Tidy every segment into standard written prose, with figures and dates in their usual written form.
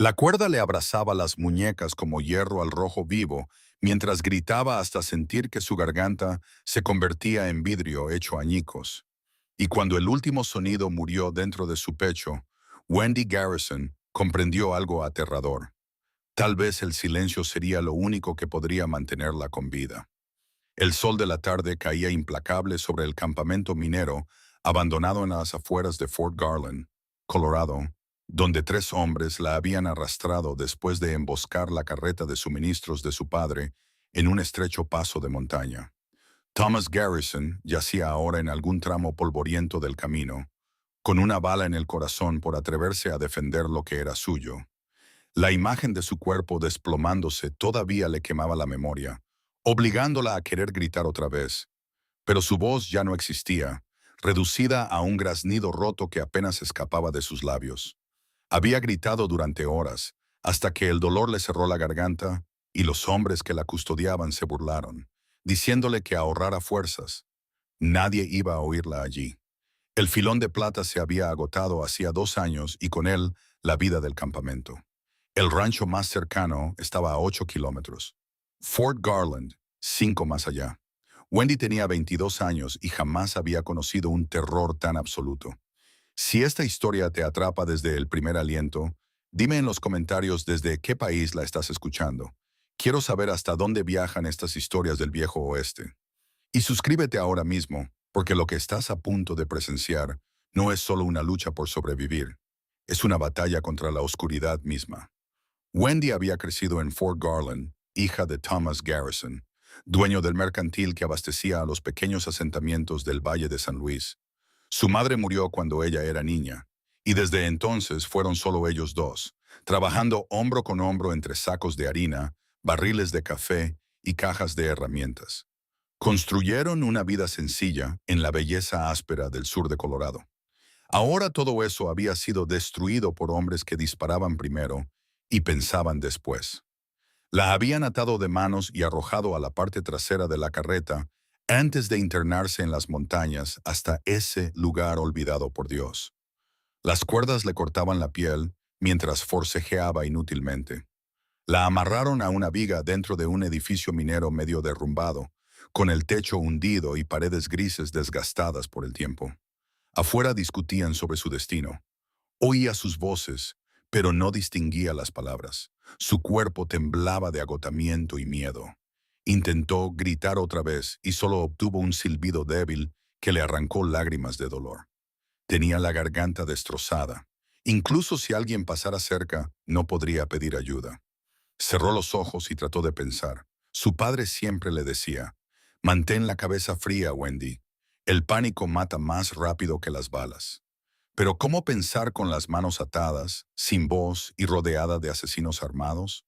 La cuerda le abrazaba las muñecas como hierro al rojo vivo, mientras gritaba hasta sentir que su garganta se convertía en vidrio hecho añicos. Y cuando el último sonido murió dentro de su pecho, Wendy Garrison comprendió algo aterrador. Tal vez el silencio sería lo único que podría mantenerla con vida. El sol de la tarde caía implacable sobre el campamento minero abandonado en las afueras de Fort Garland, Colorado, donde tres hombres la habían arrastrado después de emboscar la carreta de suministros de su padre en un estrecho paso de montaña. Thomas Garrison yacía ahora en algún tramo polvoriento del camino, con una bala en el corazón por atreverse a defender lo que era suyo. La imagen de su cuerpo desplomándose todavía le quemaba la memoria, obligándola a querer gritar otra vez. Pero su voz ya no existía, reducida a un graznido roto que apenas escapaba de sus labios. Había gritado durante horas, hasta que el dolor le cerró la garganta y los hombres que la custodiaban se burlaron, diciéndole que ahorrara fuerzas. Nadie iba a oírla allí. El filón de plata se había agotado hacía 2 años y con él la vida del campamento. El rancho más cercano estaba a 8 kilómetros. Fort Garland, 5 más allá. Wendy tenía 22 años y jamás había conocido un terror tan absoluto. Si esta historia te atrapa desde el primer aliento, dime en los comentarios desde qué país la estás escuchando. Quiero saber hasta dónde viajan estas historias del viejo oeste. Y suscríbete ahora mismo, porque lo que estás a punto de presenciar no es solo una lucha por sobrevivir, es una batalla contra la oscuridad misma. Wendy había crecido en Fort Garland, hija de Thomas Garrison, dueño del mercantil que abastecía a los pequeños asentamientos del Valle de San Luis. Su madre murió cuando ella era niña, y desde entonces fueron solo ellos dos, trabajando hombro con hombro entre sacos de harina, barriles de café y cajas de herramientas. Construyeron una vida sencilla en la belleza áspera del sur de Colorado. Ahora todo eso había sido destruido por hombres que disparaban primero y pensaban después. La habían atado de manos y arrojado a la parte trasera de la carreta antes de internarse en las montañas hasta ese lugar olvidado por Dios. Las cuerdas le cortaban la piel mientras forcejeaba inútilmente. La amarraron a una viga dentro de un edificio minero medio derrumbado, con el techo hundido y paredes grises desgastadas por el tiempo. Afuera discutían sobre su destino. Oía sus voces, pero no distinguía las palabras. Su cuerpo temblaba de agotamiento y miedo. Intentó gritar otra vez y solo obtuvo un silbido débil que le arrancó lágrimas de dolor. Tenía la garganta destrozada. Incluso si alguien pasara cerca, no podría pedir ayuda. Cerró los ojos y trató de pensar. Su padre siempre le decía, «Mantén la cabeza fría, Wendy. El pánico mata más rápido que las balas». Pero ¿cómo pensar con las manos atadas, sin voz y rodeada de asesinos armados?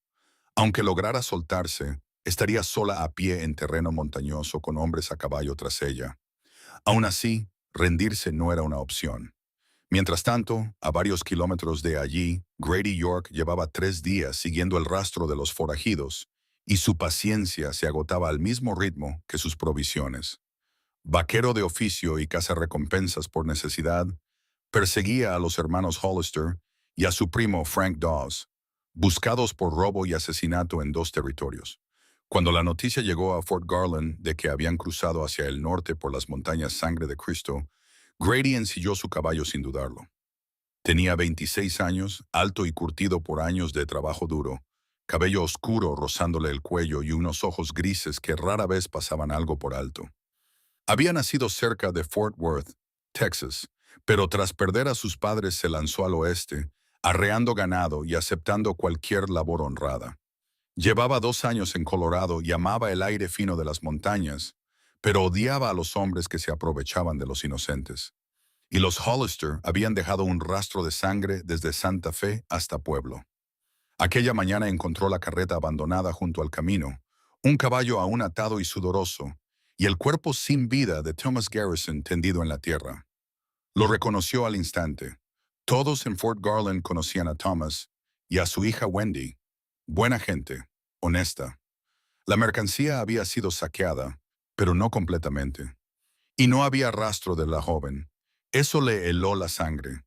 Aunque lograra soltarse, estaría sola a pie en terreno montañoso con hombres a caballo tras ella. Aún así, rendirse no era una opción. Mientras tanto, a varios kilómetros de allí, Grady York llevaba 3 días siguiendo el rastro de los forajidos, y su paciencia se agotaba al mismo ritmo que sus provisiones. Vaquero de oficio y cazarrecompensas por necesidad, perseguía a los hermanos Hollister y a su primo Frank Dawes, buscados por robo y asesinato en 2 territorios. Cuando la noticia llegó a Fort Garland de que habían cruzado hacia el norte por las montañas Sangre de Cristo, Grady ensilló su caballo sin dudarlo. Tenía 26 años, alto y curtido por años de trabajo duro, cabello oscuro rozándole el cuello y unos ojos grises que rara vez pasaban algo por alto. Había nacido cerca de Fort Worth, Texas, pero tras perder a sus padres se lanzó al oeste, arreando ganado y aceptando cualquier labor honrada. Llevaba 2 años en Colorado y amaba el aire fino de las montañas, pero odiaba a los hombres que se aprovechaban de los inocentes. Y los Hollister habían dejado un rastro de sangre desde Santa Fe hasta Pueblo. Aquella mañana encontró la carreta abandonada junto al camino, un caballo aún atado y sudoroso, y el cuerpo sin vida de Thomas Garrison tendido en la tierra. Lo reconoció al instante. Todos en Fort Garland conocían a Thomas y a su hija Wendy. Buena gente, honesta. La mercancía había sido saqueada, pero no completamente. Y no había rastro de la joven. Eso le heló la sangre.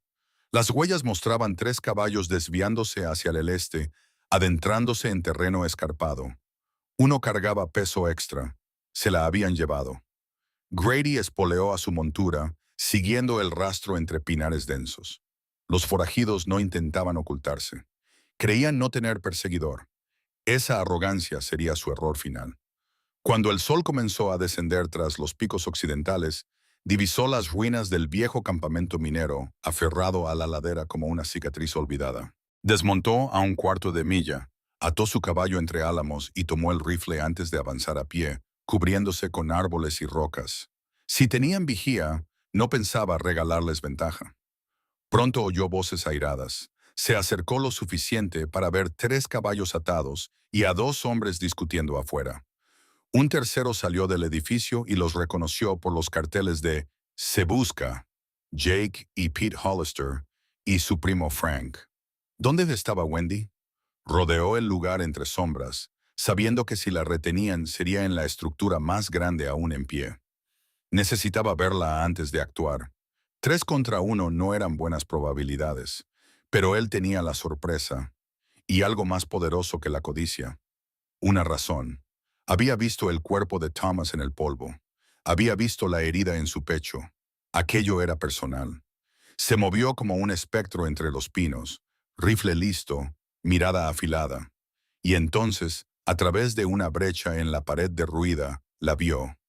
Las huellas mostraban 3 caballos desviándose hacia el este, adentrándose en terreno escarpado. Uno cargaba peso extra. Se la habían llevado. Grady espoleó a su montura, siguiendo el rastro entre pinares densos. Los forajidos no intentaban ocultarse. Creían no tener perseguidor. Esa arrogancia sería su error final. Cuando el sol comenzó a descender tras los picos occidentales, divisó las ruinas del viejo campamento minero, aferrado a la ladera como una cicatriz olvidada. Desmontó a un cuarto de milla, ató su caballo entre álamos y tomó el rifle antes de avanzar a pie, cubriéndose con árboles y rocas. Si tenían vigía, no pensaba regalarles ventaja. Pronto oyó voces airadas. Se acercó lo suficiente para ver 3 caballos atados y a 2 hombres discutiendo afuera. Un tercero salió del edificio y los reconoció por los carteles de Se busca, Jake y Pete Hollister, y su primo Frank. ¿Dónde estaba Wendy? Rodeó el lugar entre sombras, sabiendo que si la retenían sería en la estructura más grande aún en pie. Necesitaba verla antes de actuar. 3 contra 1 no eran buenas probabilidades, pero él tenía la sorpresa, y algo más poderoso que la codicia. Una razón. Había visto el cuerpo de Thomas en el polvo. Había visto la herida en su pecho. Aquello era personal. Se movió como un espectro entre los pinos, rifle listo, mirada afilada. Y entonces, a través de una brecha en la pared derruida, la vio,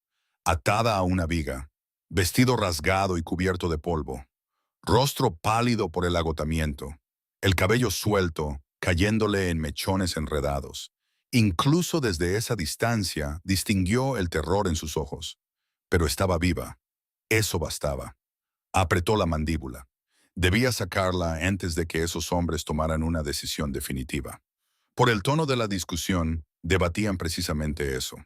atada a una viga, vestido rasgado y cubierto de polvo, rostro pálido por el agotamiento, el cabello suelto, cayéndole en mechones enredados. Incluso desde esa distancia distinguió el terror en sus ojos. Pero estaba viva. Eso bastaba. Apretó la mandíbula. Debía sacarla antes de que esos hombres tomaran una decisión definitiva. Por el tono de la discusión, debatían precisamente eso.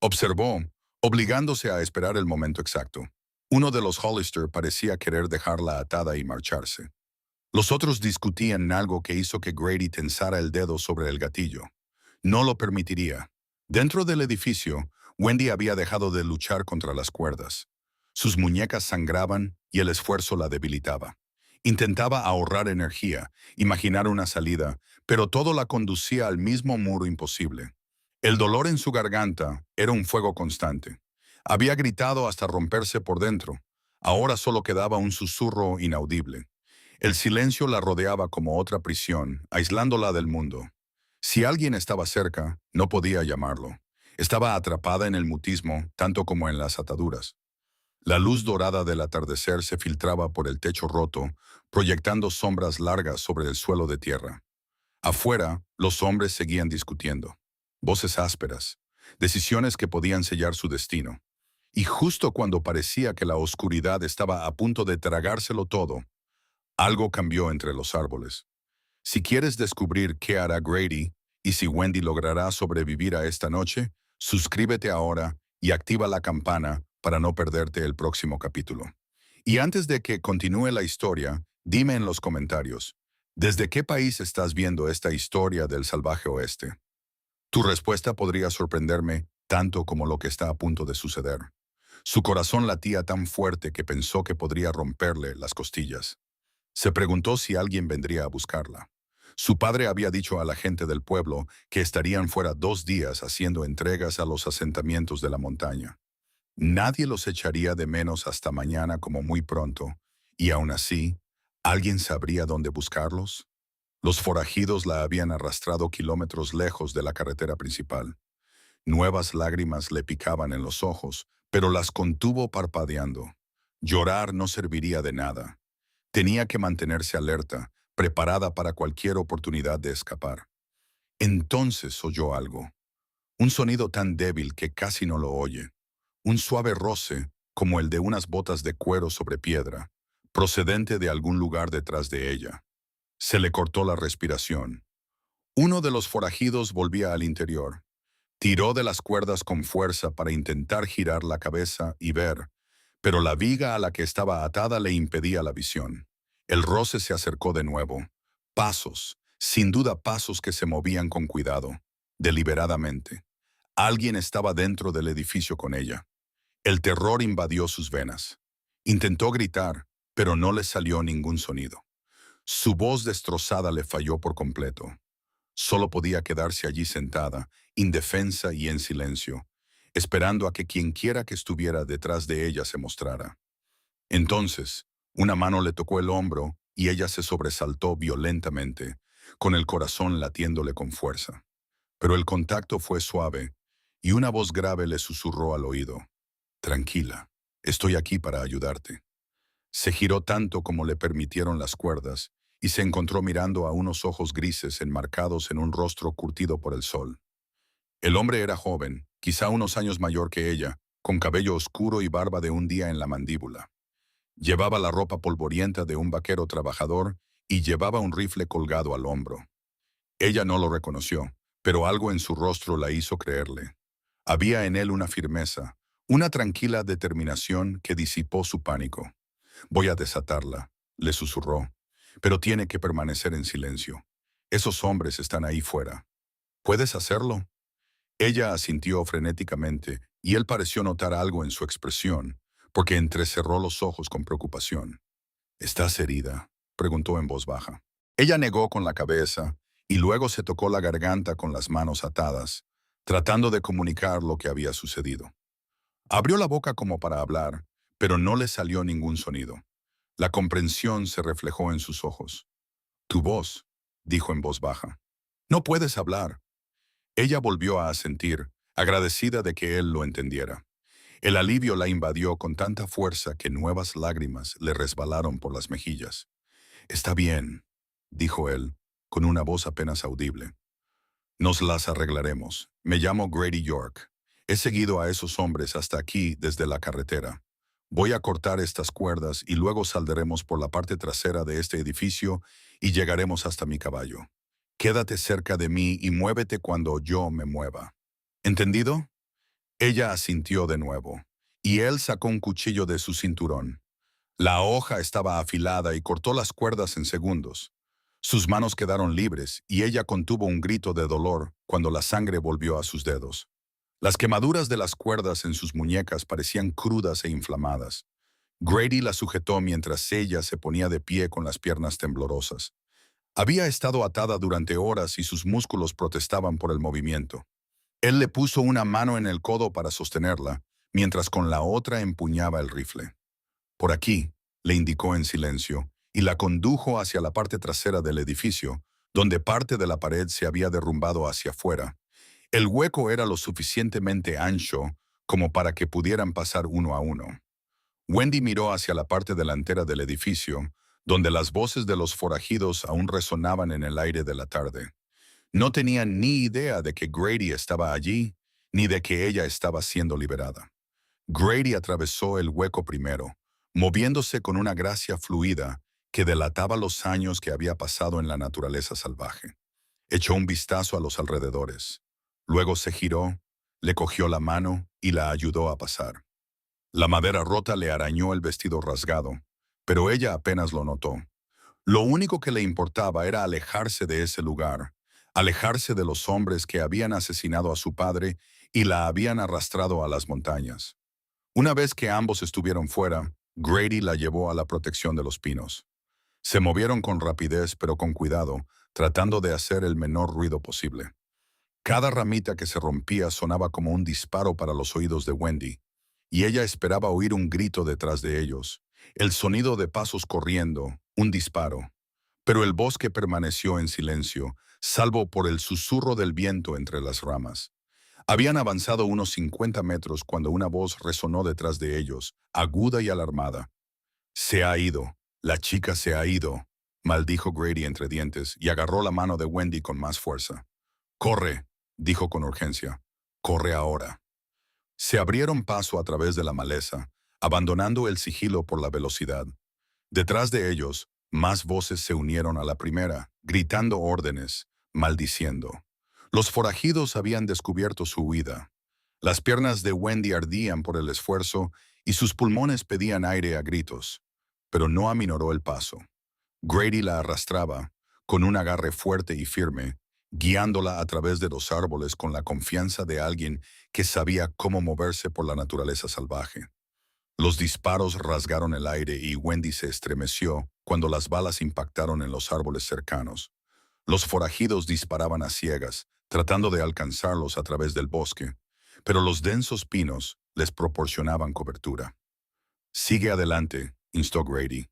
Observó, obligándose a esperar el momento exacto. Uno de los Hollister parecía querer dejarla atada y marcharse. Los otros discutían algo que hizo que Grady tensara el dedo sobre el gatillo. No lo permitiría. Dentro del edificio, Wendy había dejado de luchar contra las cuerdas. Sus muñecas sangraban y el esfuerzo la debilitaba. Intentaba ahorrar energía, imaginar una salida, pero todo la conducía al mismo muro imposible. El dolor en su garganta era un fuego constante. Había gritado hasta romperse por dentro. Ahora solo quedaba un susurro inaudible. El silencio la rodeaba como otra prisión, aislándola del mundo. Si alguien estaba cerca, no podía llamarlo. Estaba atrapada en el mutismo, tanto como en las ataduras. La luz dorada del atardecer se filtraba por el techo roto, proyectando sombras largas sobre el suelo de tierra. Afuera, los hombres seguían discutiendo. Voces ásperas, decisiones que podían sellar su destino. Y justo cuando parecía que la oscuridad estaba a punto de tragárselo todo, algo cambió entre los árboles. Si quieres descubrir qué hará Grady y si Wendy logrará sobrevivir a esta noche, suscríbete ahora y activa la campana para no perderte el próximo capítulo. Y antes de que continúe la historia, dime en los comentarios, ¿desde qué país estás viendo esta historia del salvaje oeste? Tu respuesta podría sorprenderme tanto como lo que está a punto de suceder. Su corazón latía tan fuerte que pensó que podría romperle las costillas. Se preguntó si alguien vendría a buscarla. Su padre había dicho a la gente del pueblo que estarían fuera 2 días haciendo entregas a los asentamientos de la montaña. Nadie los echaría de menos hasta mañana como muy pronto, y aún así, ¿alguien sabría dónde buscarlos? Los forajidos la habían arrastrado kilómetros lejos de la carretera principal. Nuevas lágrimas le picaban en los ojos, pero las contuvo parpadeando. Llorar no serviría de nada. Tenía que mantenerse alerta, preparada para cualquier oportunidad de escapar. Entonces oyó algo. Un sonido tan débil que casi no lo oye. Un suave roce, como el de unas botas de cuero sobre piedra, procedente de algún lugar detrás de ella. Se le cortó la respiración. Uno de los forajidos volvía al interior. Tiró de las cuerdas con fuerza para intentar girar la cabeza y ver, pero la viga a la que estaba atada le impedía la visión. El roce se acercó de nuevo. Pasos, sin duda pasos que se movían con cuidado, deliberadamente. Alguien estaba dentro del edificio con ella. El terror invadió sus venas. Intentó gritar, pero no le salió ningún sonido. Su voz destrozada le falló por completo. Solo podía quedarse allí sentada, indefensa y en silencio, esperando a que quienquiera que estuviera detrás de ella se mostrara. Entonces, una mano le tocó el hombro y ella se sobresaltó violentamente, con el corazón latiéndole con fuerza. Pero el contacto fue suave y una voz grave le susurró al oído: «Tranquila, estoy aquí para ayudarte». Se giró tanto como le permitieron las cuerdas y se encontró mirando a unos ojos grises enmarcados en un rostro curtido por el sol. El hombre era joven, quizá unos años mayor que ella, con cabello oscuro y barba de un día en la mandíbula. Llevaba la ropa polvorienta de un vaquero trabajador y llevaba un rifle colgado al hombro. Ella no lo reconoció, pero algo en su rostro la hizo creerle. Había en él una firmeza, una tranquila determinación que disipó su pánico. «Voy a desatarla», le susurró, «pero tiene que permanecer en silencio. Esos hombres están ahí fuera. ¿Puedes hacerlo?». Ella asintió frenéticamente y él pareció notar algo en su expresión, porque entrecerró los ojos con preocupación. «¿Estás herida?», preguntó en voz baja. Ella negó con la cabeza y luego se tocó la garganta con las manos atadas, tratando de comunicar lo que había sucedido. Abrió la boca como para hablar, pero no le salió ningún sonido. La comprensión se reflejó en sus ojos. «Tu voz», dijo en voz baja. «No puedes hablar». Ella volvió a asentir, agradecida de que él lo entendiera. El alivio la invadió con tanta fuerza que nuevas lágrimas le resbalaron por las mejillas. «Está bien», dijo él, con una voz apenas audible. «Nos las arreglaremos. Me llamo Grady York. He seguido a esos hombres hasta aquí desde la carretera. Voy a cortar estas cuerdas y luego saldremos por la parte trasera de este edificio y llegaremos hasta mi caballo. Quédate cerca de mí y muévete cuando yo me mueva. ¿Entendido?». Ella asintió de nuevo, y él sacó un cuchillo de su cinturón. La hoja estaba afilada y cortó las cuerdas en segundos. Sus manos quedaron libres y ella contuvo un grito de dolor cuando la sangre volvió a sus dedos. Las quemaduras de las cuerdas en sus muñecas parecían crudas e inflamadas. Grady la sujetó mientras ella se ponía de pie con las piernas temblorosas. Había estado atada durante horas y sus músculos protestaban por el movimiento. Él le puso una mano en el codo para sostenerla, mientras con la otra empuñaba el rifle. «Por aquí», le indicó en silencio, y la condujo hacia la parte trasera del edificio, donde parte de la pared se había derrumbado hacia afuera. El hueco era lo suficientemente ancho como para que pudieran pasar uno a uno. Wendy miró hacia la parte delantera del edificio, donde las voces de los forajidos aún resonaban en el aire de la tarde. No tenía ni idea de que Grady estaba allí, ni de que ella estaba siendo liberada. Grady atravesó el hueco primero, moviéndose con una gracia fluida que delataba los años que había pasado en la naturaleza salvaje. Echó un vistazo a los alrededores. Luego se giró, le cogió la mano y la ayudó a pasar. La madera rota le arañó el vestido rasgado, pero ella apenas lo notó. Lo único que le importaba era alejarse de ese lugar, alejarse de los hombres que habían asesinado a su padre y la habían arrastrado a las montañas. Una vez que ambos estuvieron fuera, Grady la llevó a la protección de los pinos. Se movieron con rapidez pero con cuidado, tratando de hacer el menor ruido posible. Cada ramita que se rompía sonaba como un disparo para los oídos de Wendy, y ella esperaba oír un grito detrás de ellos, el sonido de pasos corriendo, un disparo. Pero el bosque permaneció en silencio, salvo por el susurro del viento entre las ramas. Habían avanzado unos 50 metros cuando una voz resonó detrás de ellos, aguda y alarmada. «Se ha ido. La chica se ha ido», maldijo Grady entre dientes y agarró la mano de Wendy con más fuerza. «Corre», dijo con urgencia. «Corre ahora». Se abrieron paso a través de la maleza, abandonando el sigilo por la velocidad. Detrás de ellos, más voces se unieron a la primera, gritando órdenes, maldiciendo. Los forajidos habían descubierto su huida. Las piernas de Wendy ardían por el esfuerzo y sus pulmones pedían aire a gritos, pero no aminoró el paso. Grady la arrastraba, con un agarre fuerte y firme, guiándola a través de los árboles con la confianza de alguien que sabía cómo moverse por la naturaleza salvaje. Los disparos rasgaron el aire y Wendy se estremeció cuando las balas impactaron en los árboles cercanos. Los forajidos disparaban a ciegas, tratando de alcanzarlos a través del bosque, pero los densos pinos les proporcionaban cobertura. «Sigue adelante», instó Grady.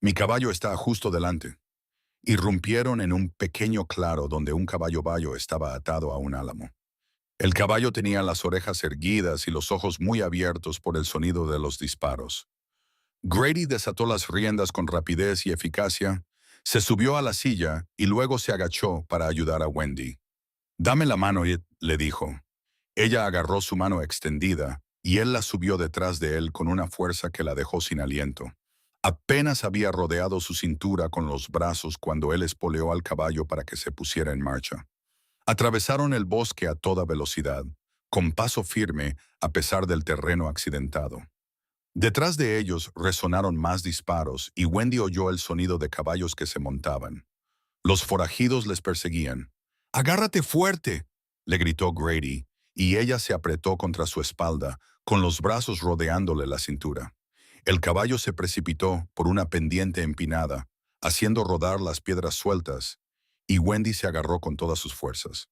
«Mi caballo está justo delante». Irrumpieron en un pequeño claro donde un caballo bayo estaba atado a un álamo. El caballo tenía las orejas erguidas y los ojos muy abiertos por el sonido de los disparos. Grady desató las riendas con rapidez y eficacia, se subió a la silla y luego se agachó para ayudar a Wendy. «Dame la mano», le dijo. Ella agarró su mano extendida y él la subió detrás de él con una fuerza que la dejó sin aliento. Apenas había rodeado su cintura con los brazos cuando él espoleó al caballo para que se pusiera en marcha. Atravesaron el bosque a toda velocidad, con paso firme a pesar del terreno accidentado. Detrás de ellos resonaron más disparos y Wendy oyó el sonido de caballos que se montaban. Los forajidos les perseguían. «¡Agárrate fuerte!», le gritó Grady, y ella se apretó contra su espalda, con los brazos rodeándole la cintura. El caballo se precipitó por una pendiente empinada, haciendo rodar las piedras sueltas, y Wendy se agarró con todas sus fuerzas.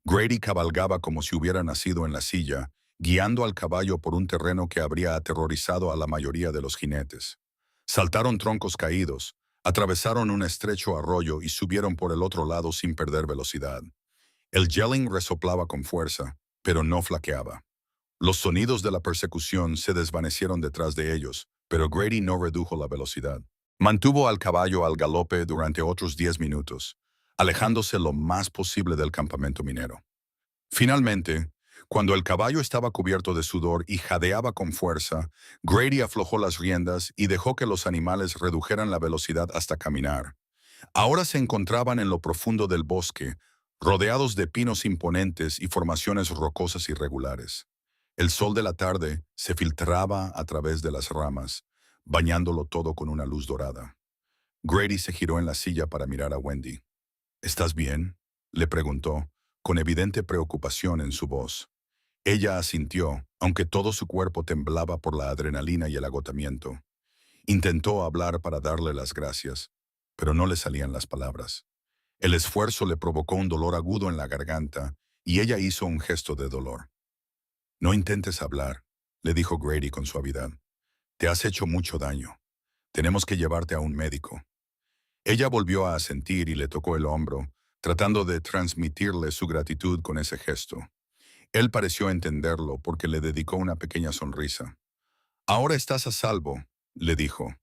Grady cabalgaba como si hubiera nacido en la silla, guiando al caballo por un terreno que habría aterrorizado a la mayoría de los jinetes. Saltaron troncos caídos, atravesaron un estrecho arroyo y subieron por el otro lado sin perder velocidad. El yelling resoplaba con fuerza, pero no flaqueaba. Los sonidos de la persecución se desvanecieron detrás de ellos, pero Grady no redujo la velocidad. Mantuvo al caballo al galope durante otros 10 minutos, alejándose lo más posible del campamento minero. Finalmente, cuando el caballo estaba cubierto de sudor y jadeaba con fuerza, Grady aflojó las riendas y dejó que los animales redujeran la velocidad hasta caminar. Ahora se encontraban en lo profundo del bosque, rodeados de pinos imponentes y formaciones rocosas irregulares. El sol de la tarde se filtraba a través de las ramas, bañándolo todo con una luz dorada. Grady se giró en la silla para mirar a Wendy. «¿Estás bien?», le preguntó, con evidente preocupación en su voz. Ella asintió, aunque todo su cuerpo temblaba por la adrenalina y el agotamiento. Intentó hablar para darle las gracias, pero no le salían las palabras. El esfuerzo le provocó un dolor agudo en la garganta y ella hizo un gesto de dolor. «No intentes hablar», le dijo Grady con suavidad. «Te has hecho mucho daño. Tenemos que llevarte a un médico». Ella volvió a asentir y le tocó el hombro, tratando de transmitirle su gratitud con ese gesto. Él pareció entenderlo porque le dedicó una pequeña sonrisa. «Ahora estás a salvo», le dijo.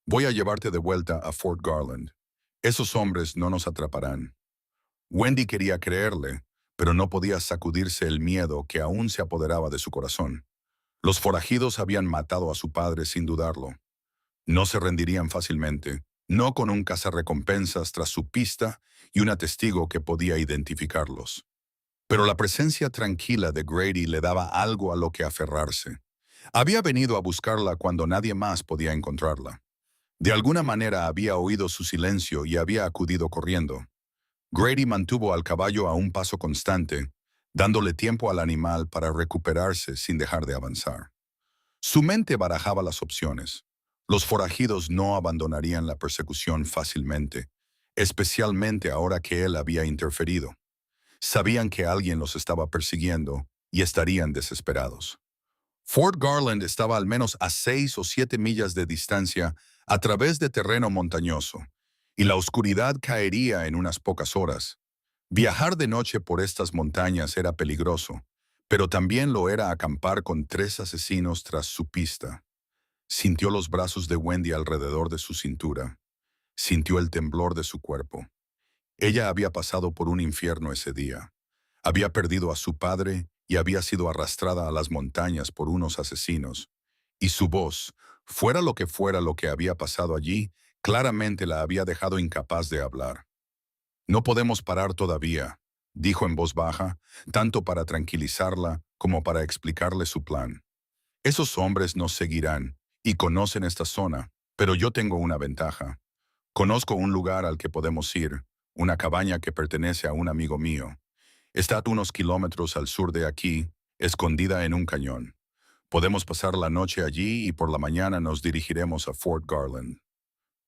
«Voy a llevarte de vuelta a Fort Garland. Esos hombres no nos atraparán». Wendy quería creerle, pero no podía sacudirse el miedo que aún se apoderaba de su corazón. Los forajidos habían matado a su padre sin dudarlo. No se rendirían fácilmente, no con un cazarrecompensas tras su pista y un testigo que podía identificarlos. Pero la presencia tranquila de Grady le daba algo a lo que aferrarse. Había venido a buscarla cuando nadie más podía encontrarla. De alguna manera había oído su silencio y había acudido corriendo. Grady mantuvo al caballo a un paso constante, dándole tiempo al animal para recuperarse sin dejar de avanzar. Su mente barajaba las opciones. Los forajidos no abandonarían la persecución fácilmente, especialmente ahora que él había interferido. Sabían que alguien los estaba persiguiendo y estarían desesperados. Fort Garland estaba al menos a 6 o 7 millas de distancia a través de terreno montañoso, y la oscuridad caería en unas pocas horas. Viajar de noche por estas montañas era peligroso, pero también lo era acampar con 3 asesinos tras su pista. Sintió los brazos de Wendy alrededor de su cintura. Sintió el temblor de su cuerpo. Ella había pasado por un infierno ese día. Había perdido a su padre y había sido arrastrada a las montañas por unos asesinos. Y su voz, fuera lo que había pasado allí, claramente la había dejado incapaz de hablar. «No podemos parar todavía», dijo en voz baja, tanto para tranquilizarla como para explicarle su plan. «Esos hombres nos seguirán y conocen esta zona, pero yo tengo una ventaja. Conozco un lugar al que podemos ir, una cabaña que pertenece a un amigo mío. Está a unos kilómetros al sur de aquí, escondida en un cañón. Podemos pasar la noche allí y por la mañana nos dirigiremos a Fort Garland».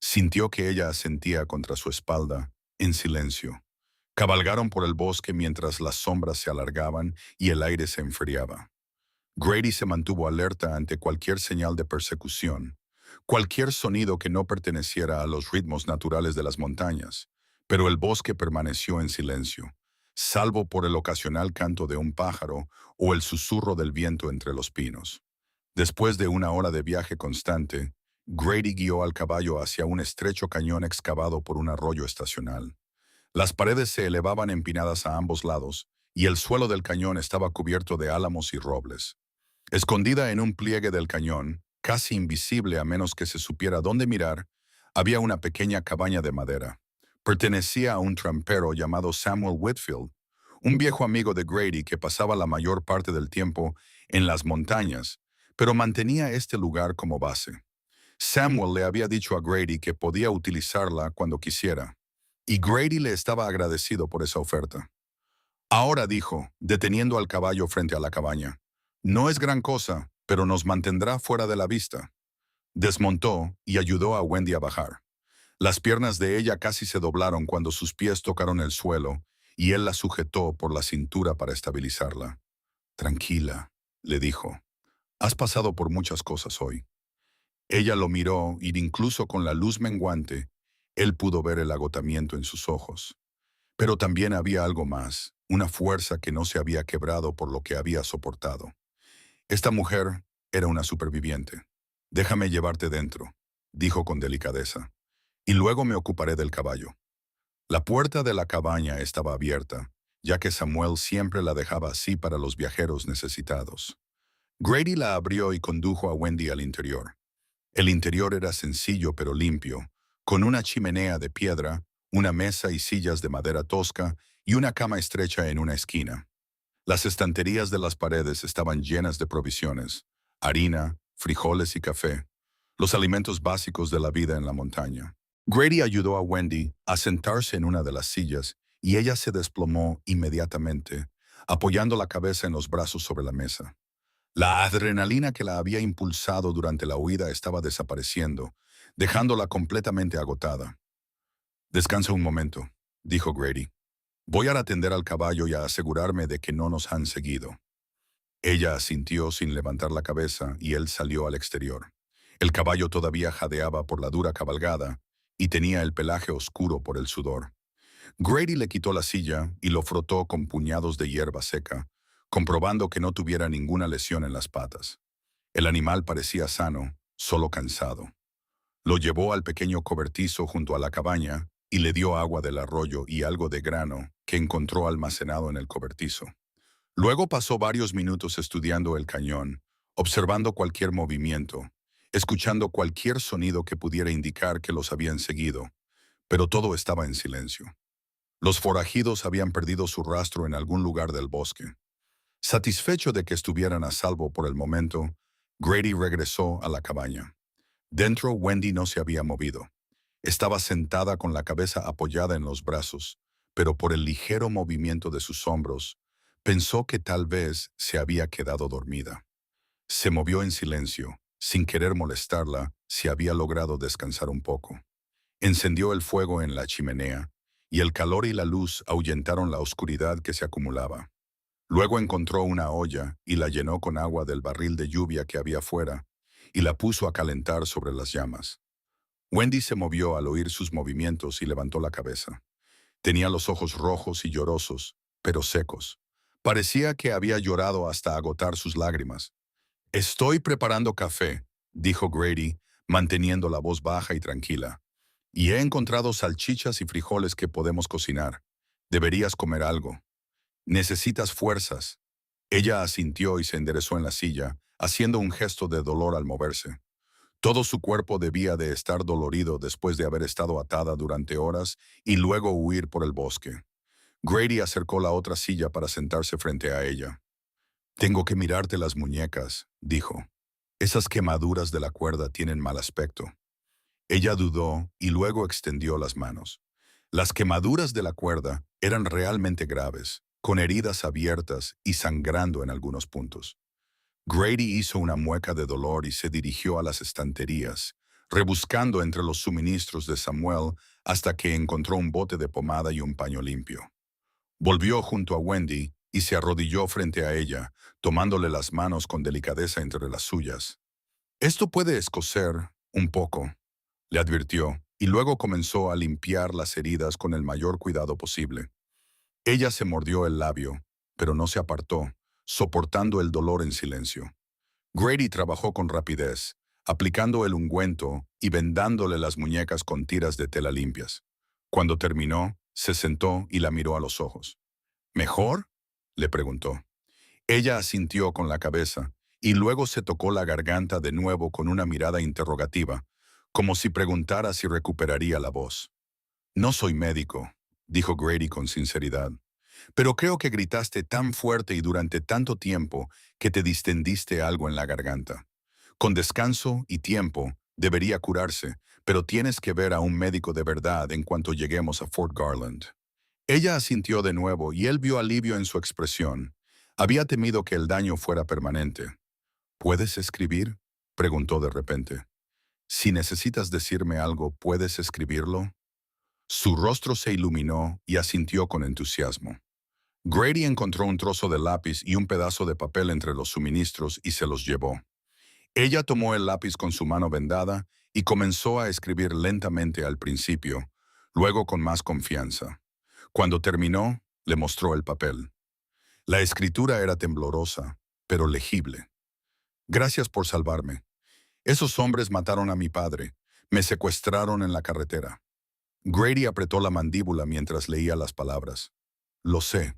Sintió que ella asentía contra su espalda, en silencio. Cabalgaron por el bosque mientras las sombras se alargaban y el aire se enfriaba. Grady se mantuvo alerta ante cualquier señal de persecución, cualquier sonido que no perteneciera a los ritmos naturales de las montañas, pero el bosque permaneció en silencio, salvo por el ocasional canto de un pájaro o el susurro del viento entre los pinos. Después de una hora de viaje constante, Grady guió al caballo hacia un estrecho cañón excavado por un arroyo estacional. Las paredes se elevaban empinadas a ambos lados, y el suelo del cañón estaba cubierto de álamos y robles. Escondida en un pliegue del cañón, casi invisible a menos que se supiera dónde mirar, había una pequeña cabaña de madera. Pertenecía a un trampero llamado Samuel Whitfield, un viejo amigo de Grady que pasaba la mayor parte del tiempo en las montañas, pero mantenía este lugar como base. Samuel le había dicho a Grady que podía utilizarla cuando quisiera, y Grady le estaba agradecido por esa oferta. Ahora dijo, deteniendo al caballo frente a la cabaña, no es gran cosa, pero nos mantendrá fuera de la vista. Desmontó y ayudó a Wendy a bajar. Las piernas de ella casi se doblaron cuando sus pies tocaron el suelo, y él la sujetó por la cintura para estabilizarla. Tranquila, le dijo. Has pasado por muchas cosas hoy. Ella lo miró y incluso con la luz menguante, él pudo ver el agotamiento en sus ojos. Pero también había algo más, una fuerza que no se había quebrado por lo que había soportado. Esta mujer era una superviviente. Déjame llevarte dentro, dijo con delicadeza, y luego me ocuparé del caballo. La puerta de la cabaña estaba abierta, ya que Samuel siempre la dejaba así para los viajeros necesitados. Grady la abrió y condujo a Wendy al interior. El interior era sencillo pero limpio, con una chimenea de piedra, una mesa y sillas de madera tosca y una cama estrecha en una esquina. Las estanterías de las paredes estaban llenas de provisiones, harina, frijoles y café, los alimentos básicos de la vida en la montaña. Grady ayudó a Wendy a sentarse en una de las sillas y ella se desplomó inmediatamente, apoyando la cabeza en los brazos sobre la mesa. La adrenalina que la había impulsado durante la huida estaba desapareciendo, dejándola completamente agotada. Descansa un momento, dijo Grady. Voy a atender al caballo y a asegurarme de que no nos han seguido. Ella asintió sin levantar la cabeza y él salió al exterior. El caballo todavía jadeaba por la dura cabalgada y tenía el pelaje oscuro por el sudor. Grady le quitó la silla y lo frotó con puñados de hierba seca, comprobando que no tuviera ninguna lesión en las patas. El animal parecía sano, solo cansado. Lo llevó al pequeño cobertizo junto a la cabaña y le dio agua del arroyo y algo de grano que encontró almacenado en el cobertizo. Luego pasó varios minutos estudiando el cañón, observando cualquier movimiento, escuchando cualquier sonido que pudiera indicar que los habían seguido, pero todo estaba en silencio. Los forajidos habían perdido su rastro en algún lugar del bosque. Satisfecho de que estuvieran a salvo por el momento, Grady regresó a la cabaña. Dentro, Wendy no se había movido. Estaba sentada con la cabeza apoyada en los brazos, pero por el ligero movimiento de sus hombros, pensó que tal vez se había quedado dormida. Se movió en silencio, sin querer molestarla, si había logrado descansar un poco. Encendió el fuego en la chimenea, y el calor y la luz ahuyentaron la oscuridad que se acumulaba. Luego encontró una olla y la llenó con agua del barril de lluvia que había fuera, y la puso a calentar sobre las llamas. Wendy se movió al oír sus movimientos y levantó la cabeza. Tenía los ojos rojos y llorosos, pero secos. Parecía que había llorado hasta agotar sus lágrimas. Estoy preparando café, dijo Grady, manteniendo la voz baja y tranquila. Y he encontrado salchichas y frijoles que podemos cocinar. Deberías comer algo. Necesitas fuerzas. Ella asintió y se enderezó en la silla, haciendo un gesto de dolor al moverse. Todo su cuerpo debía de estar dolorido después de haber estado atada durante horas y luego huir por el bosque. Grady acercó la otra silla para sentarse frente a ella. Tengo que mirarte las muñecas, dijo. Esas quemaduras de la cuerda tienen mal aspecto. Ella dudó y luego extendió las manos. Las quemaduras de la cuerda eran realmente graves, con heridas abiertas y sangrando en algunos puntos. Grady hizo una mueca de dolor y se dirigió a las estanterías, rebuscando entre los suministros de Samuel hasta que encontró un bote de pomada y un paño limpio. Volvió junto a Wendy y se arrodilló frente a ella, tomándole las manos con delicadeza entre las suyas. «Esto puede escocer un poco», le advirtió, y luego comenzó a limpiar las heridas con el mayor cuidado posible. Ella se mordió el labio, pero no se apartó, soportando el dolor en silencio. Grady trabajó con rapidez, aplicando el ungüento y vendándole las muñecas con tiras de tela limpias. Cuando terminó, se sentó y la miró a los ojos. «¿Mejor?», le preguntó. Ella asintió con la cabeza y luego se tocó la garganta de nuevo con una mirada interrogativa, como si preguntara si recuperaría la voz. «No soy médico», dijo Grady con sinceridad, «pero creo que gritaste tan fuerte y durante tanto tiempo que te distendiste algo en la garganta. Con descanso y tiempo debería curarse, pero tienes que ver a un médico de verdad en cuanto lleguemos a Fort Garland». Ella asintió de nuevo y él vio alivio en su expresión. Había temido que el daño fuera permanente. «¿Puedes escribir?», preguntó de repente. «Si necesitas decirme algo, ¿puedes escribirlo?». Su rostro se iluminó y asintió con entusiasmo. Grady encontró un trozo de lápiz y un pedazo de papel entre los suministros y se los llevó. Ella tomó el lápiz con su mano vendada y comenzó a escribir lentamente al principio, luego con más confianza. Cuando terminó, le mostró el papel. La escritura era temblorosa, pero legible. «Gracias por salvarme. Esos hombres mataron a mi padre. Me secuestraron en la carretera». Grady apretó la mandíbula mientras leía las palabras. «Lo sé»,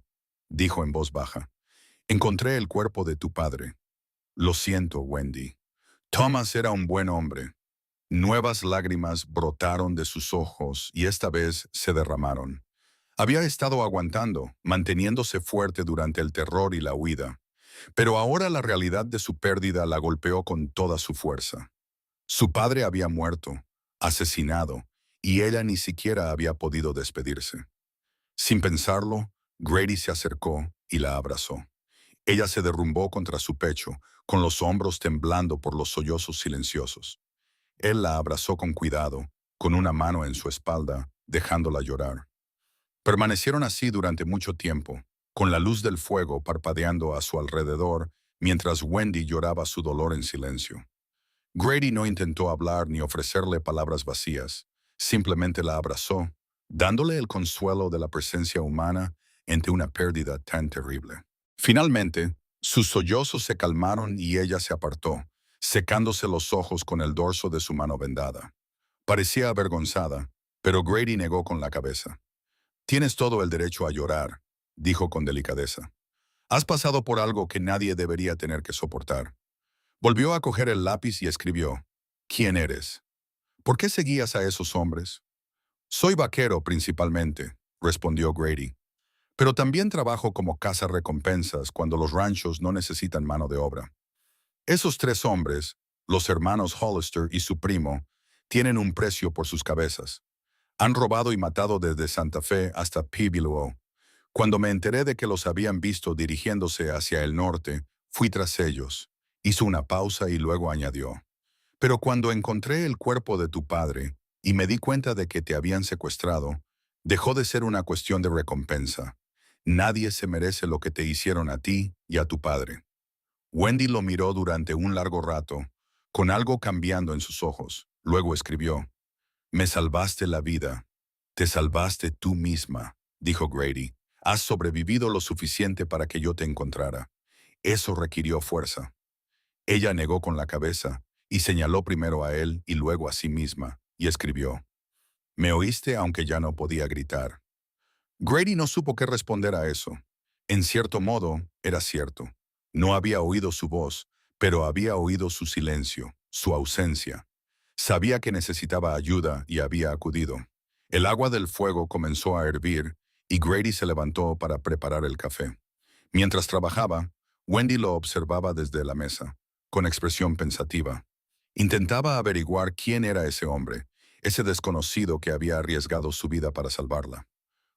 dijo en voz baja. «Encontré el cuerpo de tu padre. Lo siento, Wendy. Thomas era un buen hombre». Nuevas lágrimas brotaron de sus ojos y esta vez se derramaron. Había estado aguantando, manteniéndose fuerte durante el terror y la huida, pero ahora la realidad de su pérdida la golpeó con toda su fuerza. Su padre había muerto, asesinado, y ella ni siquiera había podido despedirse. Sin pensarlo, Grady se acercó y la abrazó. Ella se derrumbó contra su pecho, con los hombros temblando por los sollozos silenciosos. Él la abrazó con cuidado, con una mano en su espalda, dejándola llorar. Permanecieron así durante mucho tiempo, con la luz del fuego parpadeando a su alrededor, mientras Wendy lloraba su dolor en silencio. Grady no intentó hablar ni ofrecerle palabras vacías, simplemente la abrazó, dándole el consuelo de la presencia humana ante una pérdida tan terrible. Finalmente, sus sollozos se calmaron y ella se apartó, secándose los ojos con el dorso de su mano vendada. Parecía avergonzada, pero Grady negó con la cabeza. «Tienes todo el derecho a llorar», dijo con delicadeza. «Has pasado por algo que nadie debería tener que soportar». Volvió a coger el lápiz y escribió. «¿Quién eres? ¿Por qué seguías a esos hombres?». «Soy vaquero principalmente», respondió Grady. «Pero también trabajo como cazarrecompensas cuando los ranchos no necesitan mano de obra. Esos tres hombres, los hermanos Hollister y su primo, tienen un precio por sus cabezas. Han robado y matado desde Santa Fe hasta Pueblo. Cuando me enteré de que los habían visto dirigiéndose hacia el norte, fui tras ellos». Hizo una pausa y luego añadió. «Pero cuando encontré el cuerpo de tu padre y me di cuenta de que te habían secuestrado, dejó de ser una cuestión de recompensa. Nadie se merece lo que te hicieron a ti y a tu padre». Wendy lo miró durante un largo rato, con algo cambiando en sus ojos. Luego escribió. «Me salvaste la vida. Te salvaste tú misma», dijo Grady. «Has sobrevivido lo suficiente para que yo te encontrara. Eso requirió fuerza». Ella negó con la cabeza y señaló primero a él y luego a sí misma, y escribió. «Me oíste aunque ya no podía gritar». Grady no supo qué responder a eso. En cierto modo, era cierto. No había oído su voz, pero había oído su silencio, su ausencia. Sabía que necesitaba ayuda y había acudido. El agua del fuego comenzó a hervir y Grady se levantó para preparar el café. Mientras trabajaba, Wendy lo observaba desde la mesa, con expresión pensativa. Intentaba averiguar quién era ese hombre, ese desconocido que había arriesgado su vida para salvarla.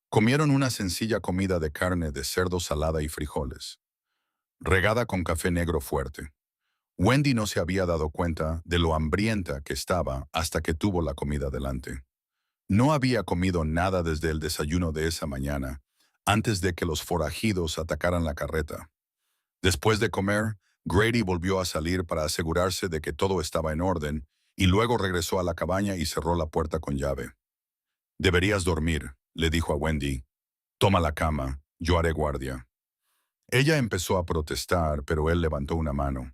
Comieron una sencilla comida de carne de cerdo salada y frijoles, regada con café negro fuerte. Wendy no se había dado cuenta de lo hambrienta que estaba hasta que tuvo la comida delante. No había comido nada desde el desayuno de esa mañana, antes de que los forajidos atacaran la carreta. Después de comer, Grady volvió a salir para asegurarse de que todo estaba en orden, y luego regresó a la cabaña y cerró la puerta con llave. «Deberías dormir», le dijo a Wendy. «Toma la cama, yo haré guardia». Ella empezó a protestar, pero él levantó una mano.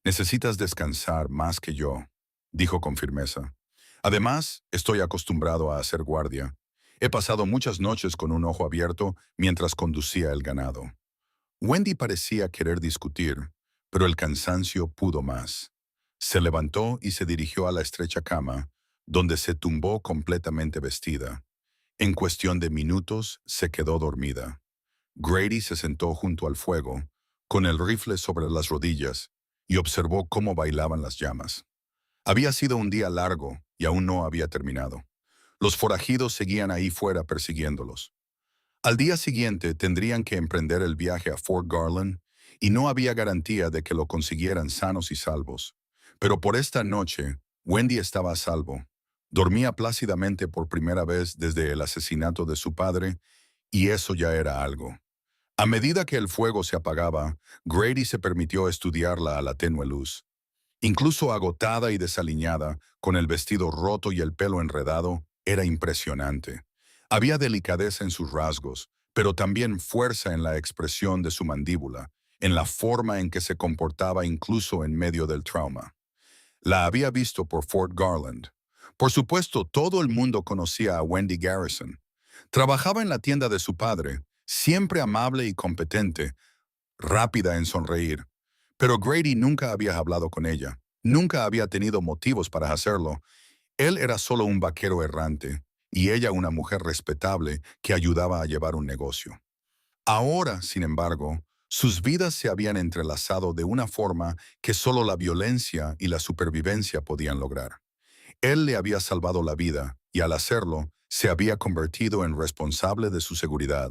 «Necesitas descansar más que yo», dijo con firmeza. «Además, estoy acostumbrado a hacer guardia. He pasado muchas noches con un ojo abierto mientras conducía el ganado». Wendy parecía querer discutir, pero el cansancio pudo más. Se levantó y se dirigió a la estrecha cama, donde se tumbó completamente vestida. En cuestión de minutos, se quedó dormida. Grady se sentó junto al fuego, con el rifle sobre las rodillas, y observó cómo bailaban las llamas. Había sido un día largo y aún no había terminado. Los forajidos seguían ahí fuera persiguiéndolos. Al día siguiente tendrían que emprender el viaje a Fort Garland y no había garantía de que lo consiguieran sanos y salvos. Pero por esta noche, Wendy estaba a salvo. Dormía plácidamente por primera vez desde el asesinato de su padre, y eso ya era algo. A medida que el fuego se apagaba, Grady se permitió estudiarla a la tenue luz. Incluso agotada y desaliñada, con el vestido roto y el pelo enredado, era impresionante. Había delicadeza en sus rasgos, pero también fuerza en la expresión de su mandíbula, en la forma en que se comportaba incluso en medio del trauma. La había visto por Fort Garland. Por supuesto, todo el mundo conocía a Wendy Garrison. Trabajaba en la tienda de su padre, siempre amable y competente, rápida en sonreír. Pero Grady nunca había hablado con ella, nunca había tenido motivos para hacerlo. Él era solo un vaquero errante, y ella una mujer respetable que ayudaba a llevar un negocio. Ahora, sin embargo, sus vidas se habían entrelazado de una forma que solo la violencia y la supervivencia podían lograr. Él le había salvado la vida, y al hacerlo, se había convertido en responsable de su seguridad,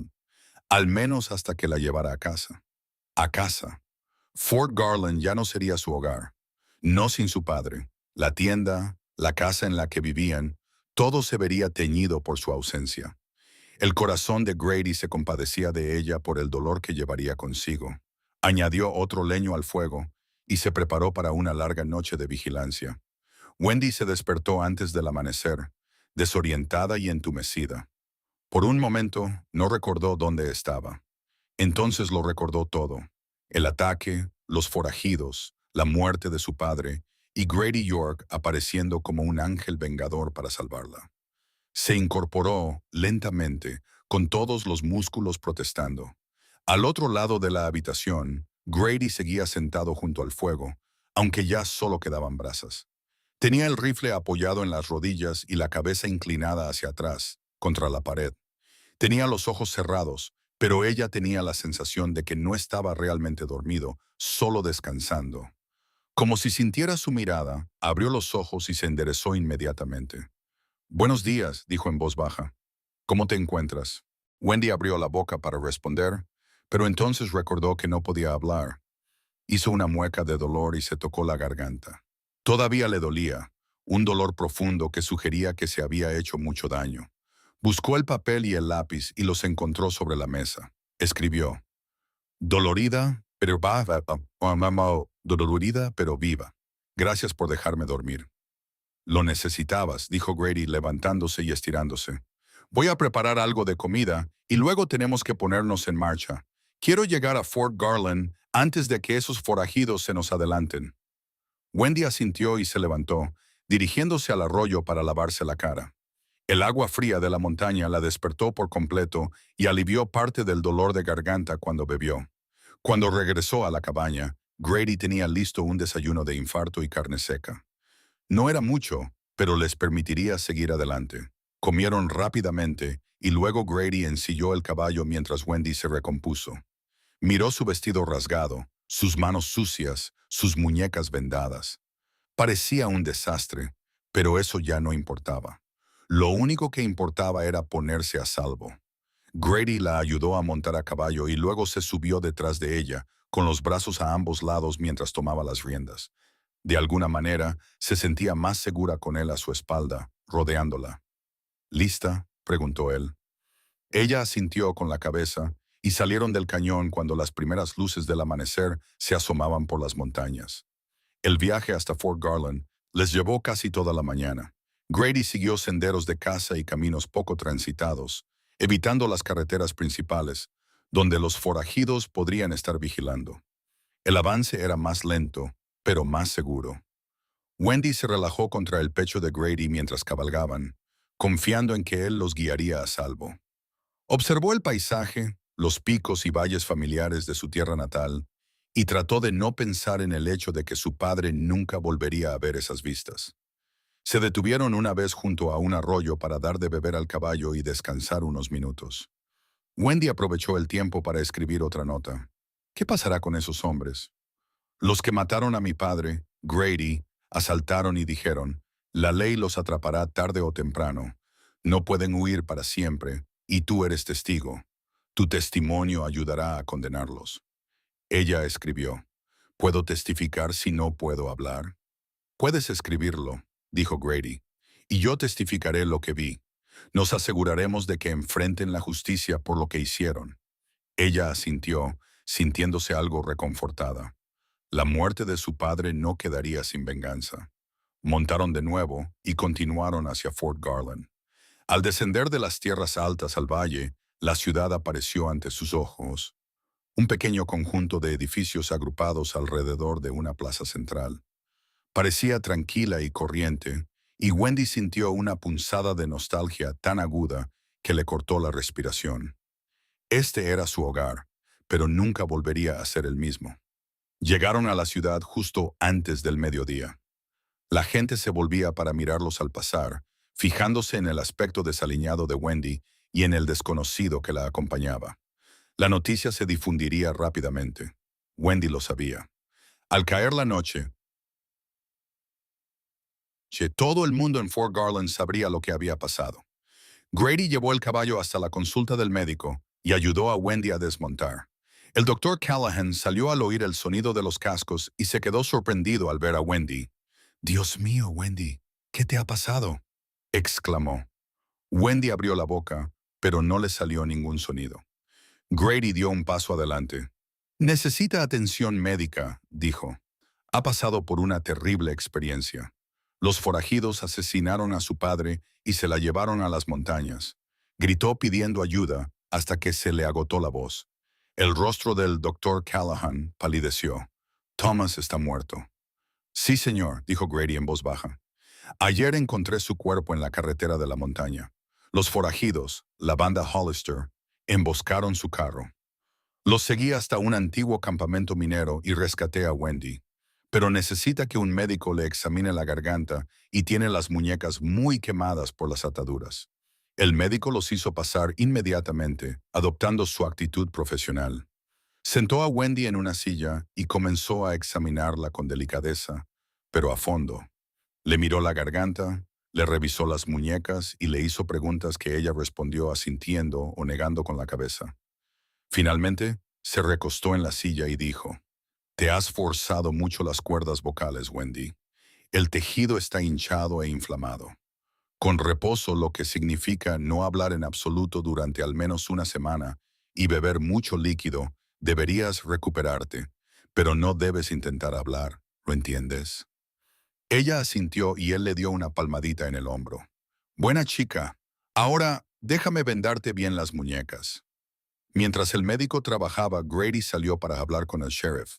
al menos hasta que la llevara a casa. A casa. Fort Garland ya no sería su hogar. No sin su padre. La tienda, la casa en la que vivían, todo se vería teñido por su ausencia. El corazón de Grady se compadecía de ella por el dolor que llevaría consigo. Añadió otro leño al fuego y se preparó para una larga noche de vigilancia. Wendy se despertó antes del amanecer, desorientada y entumecida. Por un momento no recordó dónde estaba. Entonces lo recordó todo: el ataque, los forajidos, la muerte de su padre y Grady York apareciendo como un ángel vengador para salvarla. Se incorporó lentamente, con todos los músculos protestando. Al otro lado de la habitación, Grady seguía sentado junto al fuego, aunque ya solo quedaban brasas. Tenía el rifle apoyado en las rodillas y la cabeza inclinada hacia atrás, contra la pared. Tenía los ojos cerrados, pero ella tenía la sensación de que no estaba realmente dormido, solo descansando. Como si sintiera su mirada, abrió los ojos y se enderezó inmediatamente. «Buenos días», dijo en voz baja. «¿Cómo te encuentras?» Wendy abrió la boca para responder, pero entonces recordó que no podía hablar. Hizo una mueca de dolor y se tocó la garganta. Todavía le dolía, un dolor profundo que sugería que se había hecho mucho daño. Buscó el papel y el lápiz y los encontró sobre la mesa. Escribió: «Dolorida, pero dolorida, pero viva. Gracias por dejarme dormir». «Lo necesitabas», dijo Grady levantándose y estirándose. «Voy a preparar algo de comida y luego tenemos que ponernos en marcha. Quiero llegar a Fort Garland antes de que esos forajidos se nos adelanten». Wendy asintió y se levantó, dirigiéndose al arroyo para lavarse la cara. El agua fría de la montaña la despertó por completo y alivió parte del dolor de garganta cuando bebió. Cuando regresó a la cabaña, Grady tenía listo un desayuno de infarto y carne seca. No era mucho, pero les permitiría seguir adelante. Comieron rápidamente y luego Grady ensilló el caballo mientras Wendy se recompuso. Miró su vestido rasgado, sus manos sucias, sus muñecas vendadas. Parecía un desastre, pero eso ya no importaba. Lo único que importaba era ponerse a salvo. Grady la ayudó a montar a caballo y luego se subió detrás de ella, con los brazos a ambos lados mientras tomaba las riendas. De alguna manera, se sentía más segura con él a su espalda, rodeándola. ¿Lista?, preguntó él. Ella asintió con la cabeza y salieron del cañón cuando las primeras luces del amanecer se asomaban por las montañas. El viaje hasta Fort Garland les llevó casi toda la mañana. Grady siguió senderos de caza y caminos poco transitados, evitando las carreteras principales, donde los forajidos podrían estar vigilando. El avance era más lento, pero más seguro. Wendy se relajó contra el pecho de Grady mientras cabalgaban, confiando en que él los guiaría a salvo. Observó el paisaje, los picos y valles familiares de su tierra natal, y trató de no pensar en el hecho de que su padre nunca volvería a ver esas vistas. Se detuvieron una vez junto a un arroyo para dar de beber al caballo y descansar unos minutos. Wendy aprovechó el tiempo para escribir otra nota. ¿Qué pasará con esos hombres? Los que mataron a mi padre, Grady, asaltaron y dijeron, la ley los atrapará tarde o temprano. No pueden huir para siempre, y tú eres testigo. Tu testimonio ayudará a condenarlos. Ella escribió, ¿puedo testificar si no puedo hablar? Puedes escribirlo, dijo Grady, y yo testificaré lo que vi. Nos aseguraremos de que enfrenten la justicia por lo que hicieron. Ella asintió, sintiéndose algo reconfortada. La muerte de su padre no quedaría sin venganza. Montaron de nuevo y continuaron hacia Fort Garland. Al descender de las tierras altas al valle, la ciudad apareció ante sus ojos. Un pequeño conjunto de edificios agrupados alrededor de una plaza central. Parecía tranquila y corriente, y Wendy sintió una punzada de nostalgia tan aguda que le cortó la respiración. Este era su hogar, pero nunca volvería a ser el mismo. Llegaron a la ciudad justo antes del mediodía. La gente se volvía para mirarlos al pasar, fijándose en el aspecto desaliñado de Wendy y en el desconocido que la acompañaba. La noticia se difundiría rápidamente. Wendy lo sabía. Al caer la noche, todo el mundo en Fort Garland sabría lo que había pasado. Grady llevó el caballo hasta la consulta del médico y ayudó a Wendy a desmontar. El doctor Callahan salió al oír el sonido de los cascos y se quedó sorprendido al ver a Wendy. «Dios mío, Wendy, ¿qué te ha pasado?», exclamó. Wendy abrió la boca, pero no le salió ningún sonido. Grady dio un paso adelante. «Necesita atención médica», dijo. «Ha pasado por una terrible experiencia. Los forajidos asesinaron a su padre y se la llevaron a las montañas». Gritó pidiendo ayuda hasta que se le agotó la voz. El rostro del doctor Callahan palideció. «Thomas está muerto». «Sí, señor», dijo Grady en voz baja. «Ayer encontré su cuerpo en la carretera de la montaña. Los forajidos, la banda Hollister, emboscaron su carro. Los seguí hasta un antiguo campamento minero y rescaté a Wendy. Pero necesita que un médico le examine la garganta y tiene las muñecas muy quemadas por las ataduras». El médico los hizo pasar inmediatamente, adoptando su actitud profesional. Sentó a Wendy en una silla y comenzó a examinarla con delicadeza, pero a fondo. Le miró la garganta, le revisó las muñecas y le hizo preguntas que ella respondió asintiendo o negando con la cabeza. Finalmente, se recostó en la silla y dijo, «Te has forzado mucho las cuerdas vocales, Wendy. El tejido está hinchado e inflamado. Con reposo, lo que significa no hablar en absoluto durante al menos una semana y beber mucho líquido, deberías recuperarte, pero no debes intentar hablar, ¿lo entiendes?». Ella asintió y él le dio una palmadita en el hombro. «Buena chica. Ahora déjame vendarte bien las muñecas». Mientras el médico trabajaba, Grady salió para hablar con el sheriff.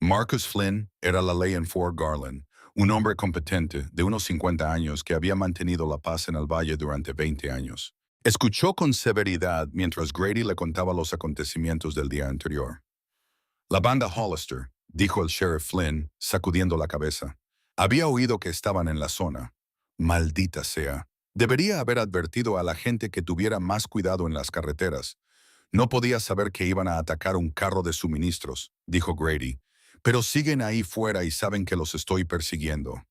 Marcus Flynn era la ley en Fort Garland, un hombre competente de unos 50 años que había mantenido la paz en el valle durante 20 años. Escuchó con severidad mientras Grady le contaba los acontecimientos del día anterior. «La banda Hollister», dijo el sheriff Flynn, sacudiendo la cabeza. «Había oído que estaban en la zona. Maldita sea. Debería haber advertido a la gente que tuviera más cuidado en las carreteras. No podía saber que iban a atacar un carro de suministros», dijo Grady. «Pero siguen ahí fuera y saben que los estoy persiguiendo.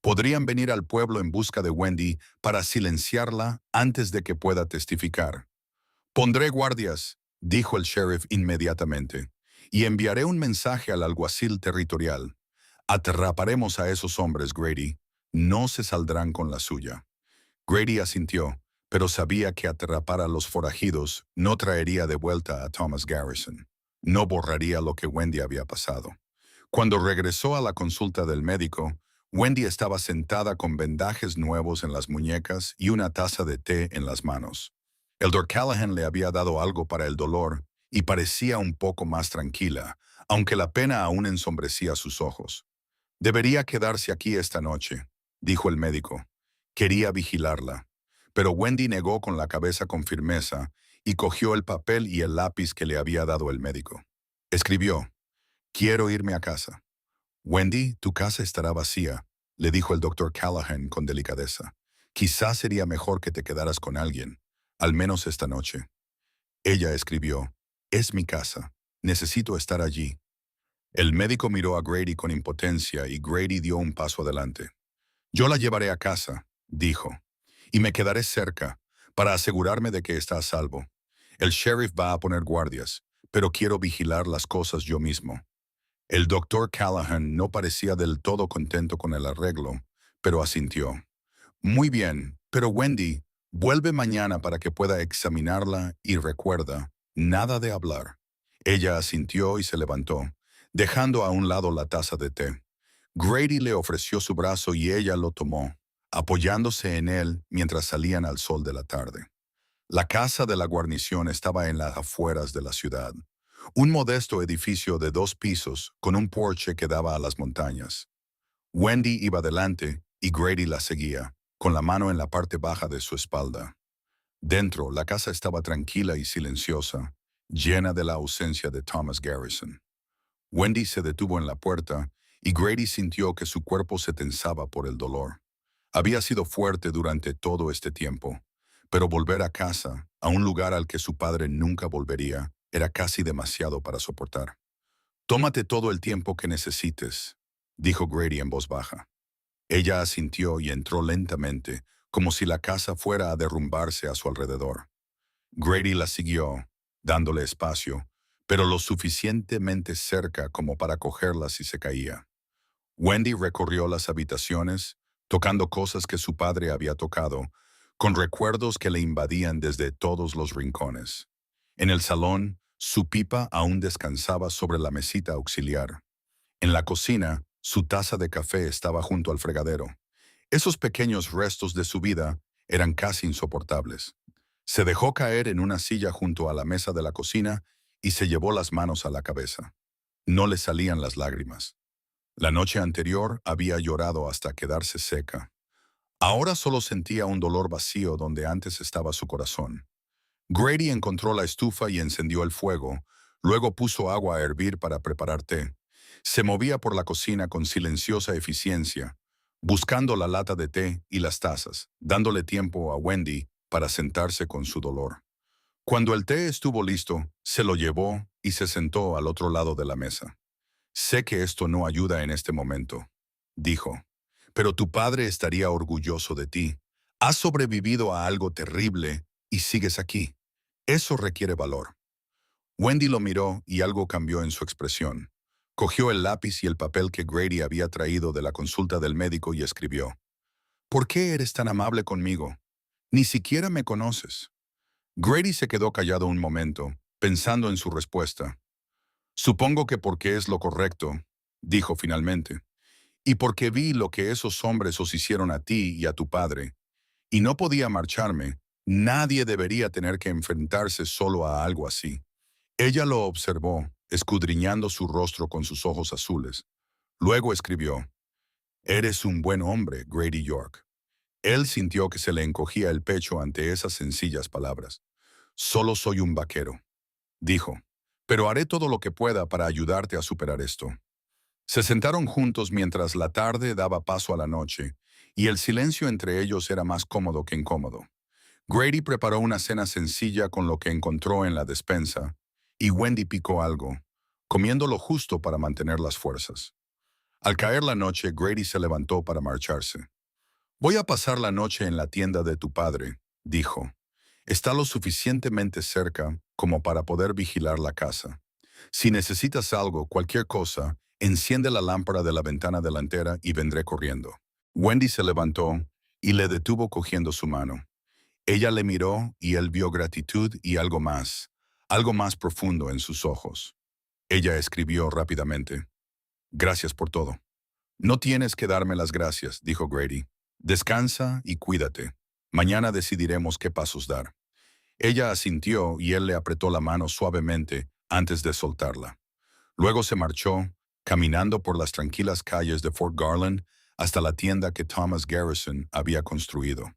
Podrían venir al pueblo en busca de Wendy para silenciarla antes de que pueda testificar. Pondré guardias, dijo el sheriff inmediatamente, y enviaré un mensaje al alguacil territorial. Atraparemos a esos hombres, Grady. No se saldrán con la suya. Grady asintió, pero sabía que atrapar a los forajidos no traería de vuelta a Thomas Garrison. No borraría lo que Wendy había pasado. Cuando regresó a la consulta del médico, Wendy estaba sentada con vendajes nuevos en las muñecas y una taza de té en las manos. El Dr. Callahan le había dado algo para el dolor y parecía un poco más tranquila, aunque la pena aún ensombrecía sus ojos. Debería quedarse aquí esta noche, dijo el médico. Quería vigilarla. Pero Wendy negó con la cabeza con firmeza y cogió el papel y el lápiz que le había dado el médico. Escribió, «Quiero irme a casa». «Wendy, tu casa estará vacía», le dijo el doctor Callahan con delicadeza. «Quizás sería mejor que te quedaras con alguien, al menos esta noche». Ella escribió, «Es mi casa. Necesito estar allí». El médico miró a Grady con impotencia y Grady dio un paso adelante. «Yo la llevaré a casa», dijo, «y me quedaré cerca para asegurarme de que está a salvo. El sheriff va a poner guardias, pero quiero vigilar las cosas yo mismo». El doctor Callahan no parecía del todo contento con el arreglo, pero asintió. «Muy bien, pero Wendy, vuelve mañana para que pueda examinarla y recuerda, nada de hablar». Ella asintió y se levantó, dejando a un lado la taza de té. Grady le ofreció su brazo y ella lo tomó, apoyándose en él mientras salían al sol de la tarde. La casa de la guarnición estaba en las afueras de la ciudad. Un modesto edificio de 2 pisos con un porche que daba a las montañas. Wendy iba delante y Grady la seguía, con la mano en la parte baja de su espalda. Dentro, la casa estaba tranquila y silenciosa, llena de la ausencia de Thomas Garrison. Wendy se detuvo en la puerta y Grady sintió que su cuerpo se tensaba por el dolor. Había sido fuerte durante todo este tiempo, pero volver a casa, a un lugar al que su padre nunca volvería, era casi demasiado para soportar. «Tómate todo el tiempo que necesites», dijo Grady en voz baja. Ella asintió y entró lentamente, como si la casa fuera a derrumbarse a su alrededor. Grady la siguió, dándole espacio, pero lo suficientemente cerca como para cogerla si se caía. Wendy recorrió las habitaciones, tocando cosas que su padre había tocado, con recuerdos que le invadían desde todos los rincones. En el salón, su pipa aún descansaba sobre la mesita auxiliar. En la cocina, su taza de café estaba junto al fregadero. Esos pequeños restos de su vida eran casi insoportables. Se dejó caer en una silla junto a la mesa de la cocina y se llevó las manos a la cabeza. No le salían las lágrimas. La noche anterior había llorado hasta quedarse seca. Ahora solo sentía un dolor vacío donde antes estaba su corazón. Grady encontró la estufa y encendió el fuego, luego puso agua a hervir para preparar té. Se movía por la cocina con silenciosa eficiencia, buscando la lata de té y las tazas, dándole tiempo a Wendy para sentarse con su dolor. Cuando el té estuvo listo, se lo llevó y se sentó al otro lado de la mesa. «Sé que esto no ayuda en este momento», dijo, «pero tu padre estaría orgulloso de ti. Has sobrevivido a algo terrible y sigues aquí. Eso requiere valor». Wendy lo miró y algo cambió en su expresión. Cogió el lápiz y el papel que Grady había traído de la consulta del médico y escribió, «¿Por qué eres tan amable conmigo? Ni siquiera me conoces». Grady se quedó callado un momento, pensando en su respuesta. «Supongo que porque es lo correcto», dijo finalmente, «y porque vi lo que esos hombres os hicieron a ti y a tu padre, y no podía marcharme. Nadie debería tener que enfrentarse solo a algo así». Ella lo observó, escudriñando su rostro con sus ojos azules. Luego escribió, «Eres un buen hombre, Grady York». Él sintió que se le encogía el pecho ante esas sencillas palabras. «Solo soy un vaquero», dijo, «pero haré todo lo que pueda para ayudarte a superar esto». Se sentaron juntos mientras la tarde daba paso a la noche, y el silencio entre ellos era más cómodo que incómodo. Grady preparó una cena sencilla con lo que encontró en la despensa, y Wendy picó algo, comiendo lo justo para mantener las fuerzas. Al caer la noche, Grady se levantó para marcharse. «Voy a pasar la noche en la tienda de tu padre», dijo. Está lo suficientemente cerca como para poder vigilar la casa. Si necesitas algo, cualquier cosa, enciende la lámpara de la ventana delantera y vendré corriendo. Wendy se levantó y le detuvo cogiendo su mano. Ella le miró y él vio gratitud y algo más profundo en sus ojos. Ella escribió rápidamente: «Gracias por todo». «No tienes que darme las gracias», dijo Grady. «Descansa y cuídate. Mañana decidiremos qué pasos dar». Ella asintió y él le apretó la mano suavemente antes de soltarla. Luego se marchó, caminando por las tranquilas calles de Fort Garland hasta la tienda que Thomas Garrison había construido.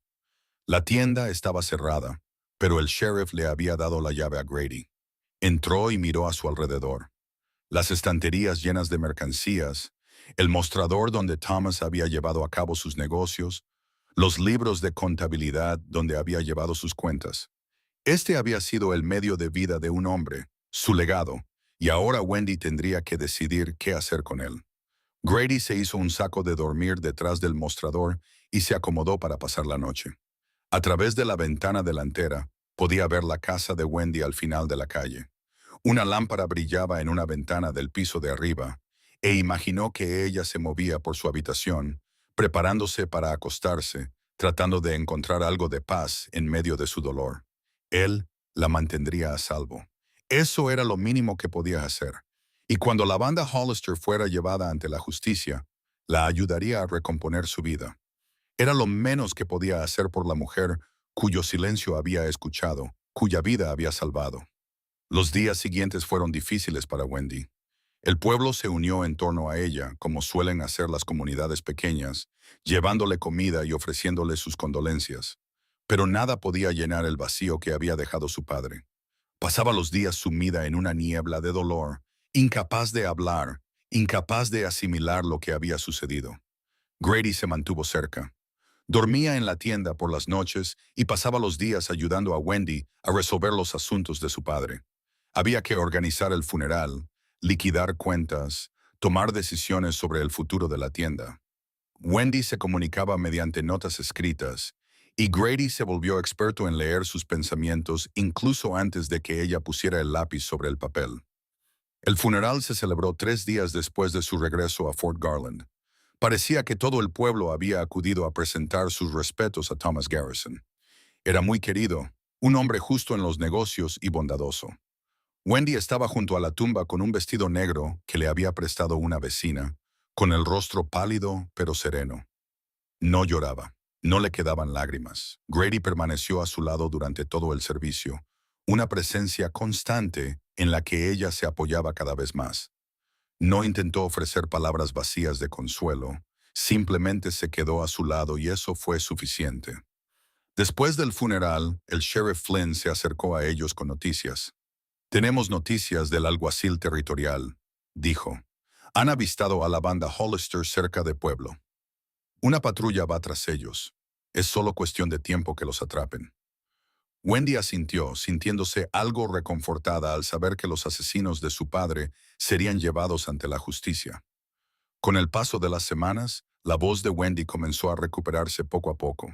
La tienda estaba cerrada, pero el sheriff le había dado la llave a Grady. Entró y miró a su alrededor. Las estanterías llenas de mercancías, el mostrador donde Thomas había llevado a cabo sus negocios, los libros de contabilidad donde había llevado sus cuentas. Este había sido el medio de vida de un hombre, su legado, y ahora Wendy tendría que decidir qué hacer con él. Grady se hizo un saco de dormir detrás del mostrador y se acomodó para pasar la noche. A través de la ventana delantera, podía ver la casa de Wendy al final de la calle. Una lámpara brillaba en una ventana del piso de arriba, e imaginó que ella se movía por su habitación, preparándose para acostarse, tratando de encontrar algo de paz en medio de su dolor. Él la mantendría a salvo. Eso era lo mínimo que podía hacer. Y cuando la banda Hollister fuera llevada ante la justicia, la ayudaría a recomponer su vida. Era lo menos que podía hacer por la mujer cuyo silencio había escuchado, cuya vida había salvado. Los días siguientes fueron difíciles para Wendy. El pueblo se unió en torno a ella, como suelen hacer las comunidades pequeñas, llevándole comida y ofreciéndole sus condolencias. Pero nada podía llenar el vacío que había dejado su padre. Pasaba los días sumida en una niebla de dolor, incapaz de hablar, incapaz de asimilar lo que había sucedido. Grady se mantuvo cerca. Dormía en la tienda por las noches y pasaba los días ayudando a Wendy a resolver los asuntos de su padre. Había que organizar el funeral, liquidar cuentas, tomar decisiones sobre el futuro de la tienda. Wendy se comunicaba mediante notas escritas, y Grady se volvió experto en leer sus pensamientos incluso antes de que ella pusiera el lápiz sobre el papel. El funeral se celebró 3 días después de su regreso a Fort Garland. Parecía que todo el pueblo había acudido a presentar sus respetos a Thomas Garrison. Era muy querido, un hombre justo en los negocios y bondadoso. Wendy estaba junto a la tumba con un vestido negro que le había prestado una vecina, con el rostro pálido pero sereno. No lloraba, no le quedaban lágrimas. Grady permaneció a su lado durante todo el servicio, una presencia constante en la que ella se apoyaba cada vez más. No intentó ofrecer palabras vacías de consuelo, simplemente se quedó a su lado y eso fue suficiente. Después del funeral, el sheriff Flynn se acercó a ellos con noticias. «Tenemos noticias del alguacil territorial», dijo. «Han avistado a la banda Hollister cerca de pueblo. Una patrulla va tras ellos. Es solo cuestión de tiempo que los atrapen». Wendy asintió, sintiéndose algo reconfortada al saber que los asesinos de su padre serían llevados ante la justicia. Con el paso de las semanas, la voz de Wendy comenzó a recuperarse poco a poco.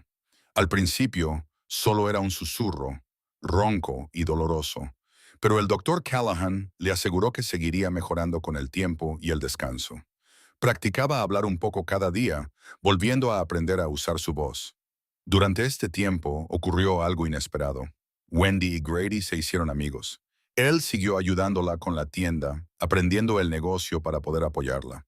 Al principio, solo era un susurro, ronco y doloroso, pero el doctor Callahan le aseguró que seguiría mejorando con el tiempo y el descanso. Practicaba hablar un poco cada día, volviendo a aprender a usar su voz. Durante este tiempo ocurrió algo inesperado. Wendy y Grady se hicieron amigos. Él siguió ayudándola con la tienda, aprendiendo el negocio para poder apoyarla.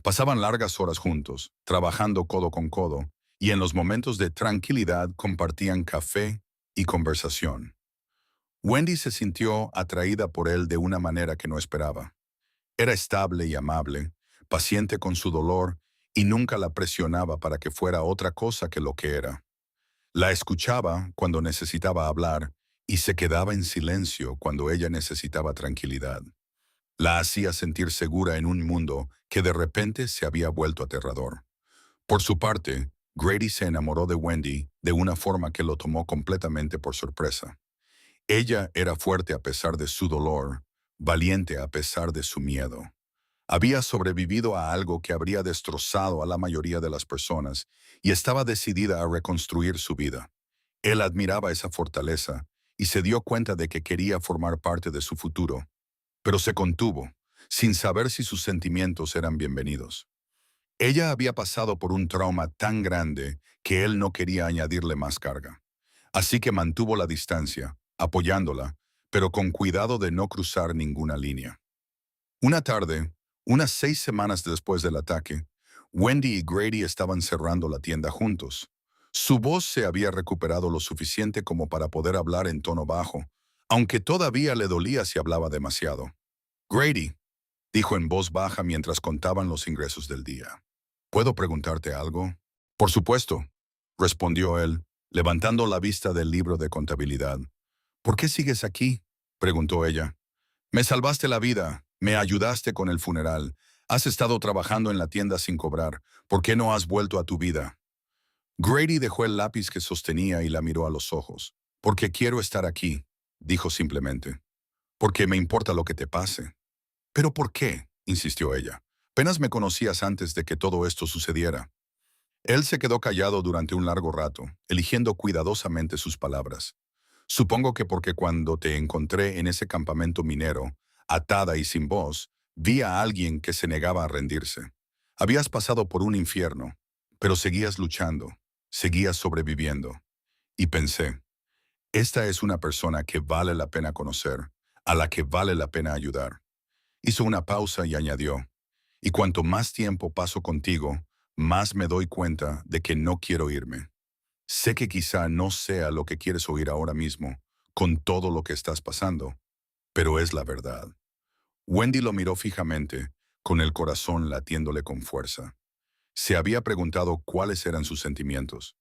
Pasaban largas horas juntos, trabajando codo con codo, y en los momentos de tranquilidad compartían café y conversación. Wendy se sintió atraída por él de una manera que no esperaba. Era estable y amable, paciente con su dolor, y nunca la presionaba para que fuera otra cosa que lo que era. La escuchaba cuando necesitaba hablar y se quedaba en silencio cuando ella necesitaba tranquilidad. La hacía sentir segura en un mundo que de repente se había vuelto aterrador. Por su parte, Grady se enamoró de Wendy de una forma que lo tomó completamente por sorpresa. Ella era fuerte a pesar de su dolor, valiente a pesar de su miedo. Había sobrevivido a algo que habría destrozado a la mayoría de las personas y estaba decidida a reconstruir su vida. Él admiraba esa fortaleza y se dio cuenta de que quería formar parte de su futuro, pero se contuvo, sin saber si sus sentimientos eran bienvenidos. Ella había pasado por un trauma tan grande que él no quería añadirle más carga. Así que mantuvo la distancia, apoyándola, pero con cuidado de no cruzar ninguna línea. Una tarde, unas 6 semanas después del ataque, Wendy y Grady estaban cerrando la tienda juntos. Su voz se había recuperado lo suficiente como para poder hablar en tono bajo, aunque todavía le dolía si hablaba demasiado. Grady, dijo en voz baja mientras contaban los ingresos del día. ¿Puedo preguntarte algo? Por supuesto, respondió él, levantando la vista del libro de contabilidad. ¿Por qué sigues aquí? Preguntó ella. Me salvaste la vida, me ayudaste con el funeral, has estado trabajando en la tienda sin cobrar, ¿por qué no has vuelto a tu vida? Grady dejó el lápiz que sostenía y la miró a los ojos. Porque quiero estar aquí, dijo simplemente. Porque me importa lo que te pase. ¿Pero por qué? Insistió ella. Apenas me conocías antes de que todo esto sucediera. Él se quedó callado durante un largo rato, eligiendo cuidadosamente sus palabras. Supongo que porque cuando te encontré en ese campamento minero, atada y sin voz, vi a alguien que se negaba a rendirse. Habías pasado por un infierno, pero seguías luchando, seguías sobreviviendo. Y pensé, esta es una persona que vale la pena conocer, a la que vale la pena ayudar. Hizo una pausa y añadió, y cuanto más tiempo paso contigo, más me doy cuenta de que no quiero irme. Sé que quizá no sea lo que quieres oír ahora mismo, con todo lo que estás pasando, pero es la verdad. Wendy lo miró fijamente, con el corazón latiéndole con fuerza. Se había preguntado cuáles eran sus sentimientos.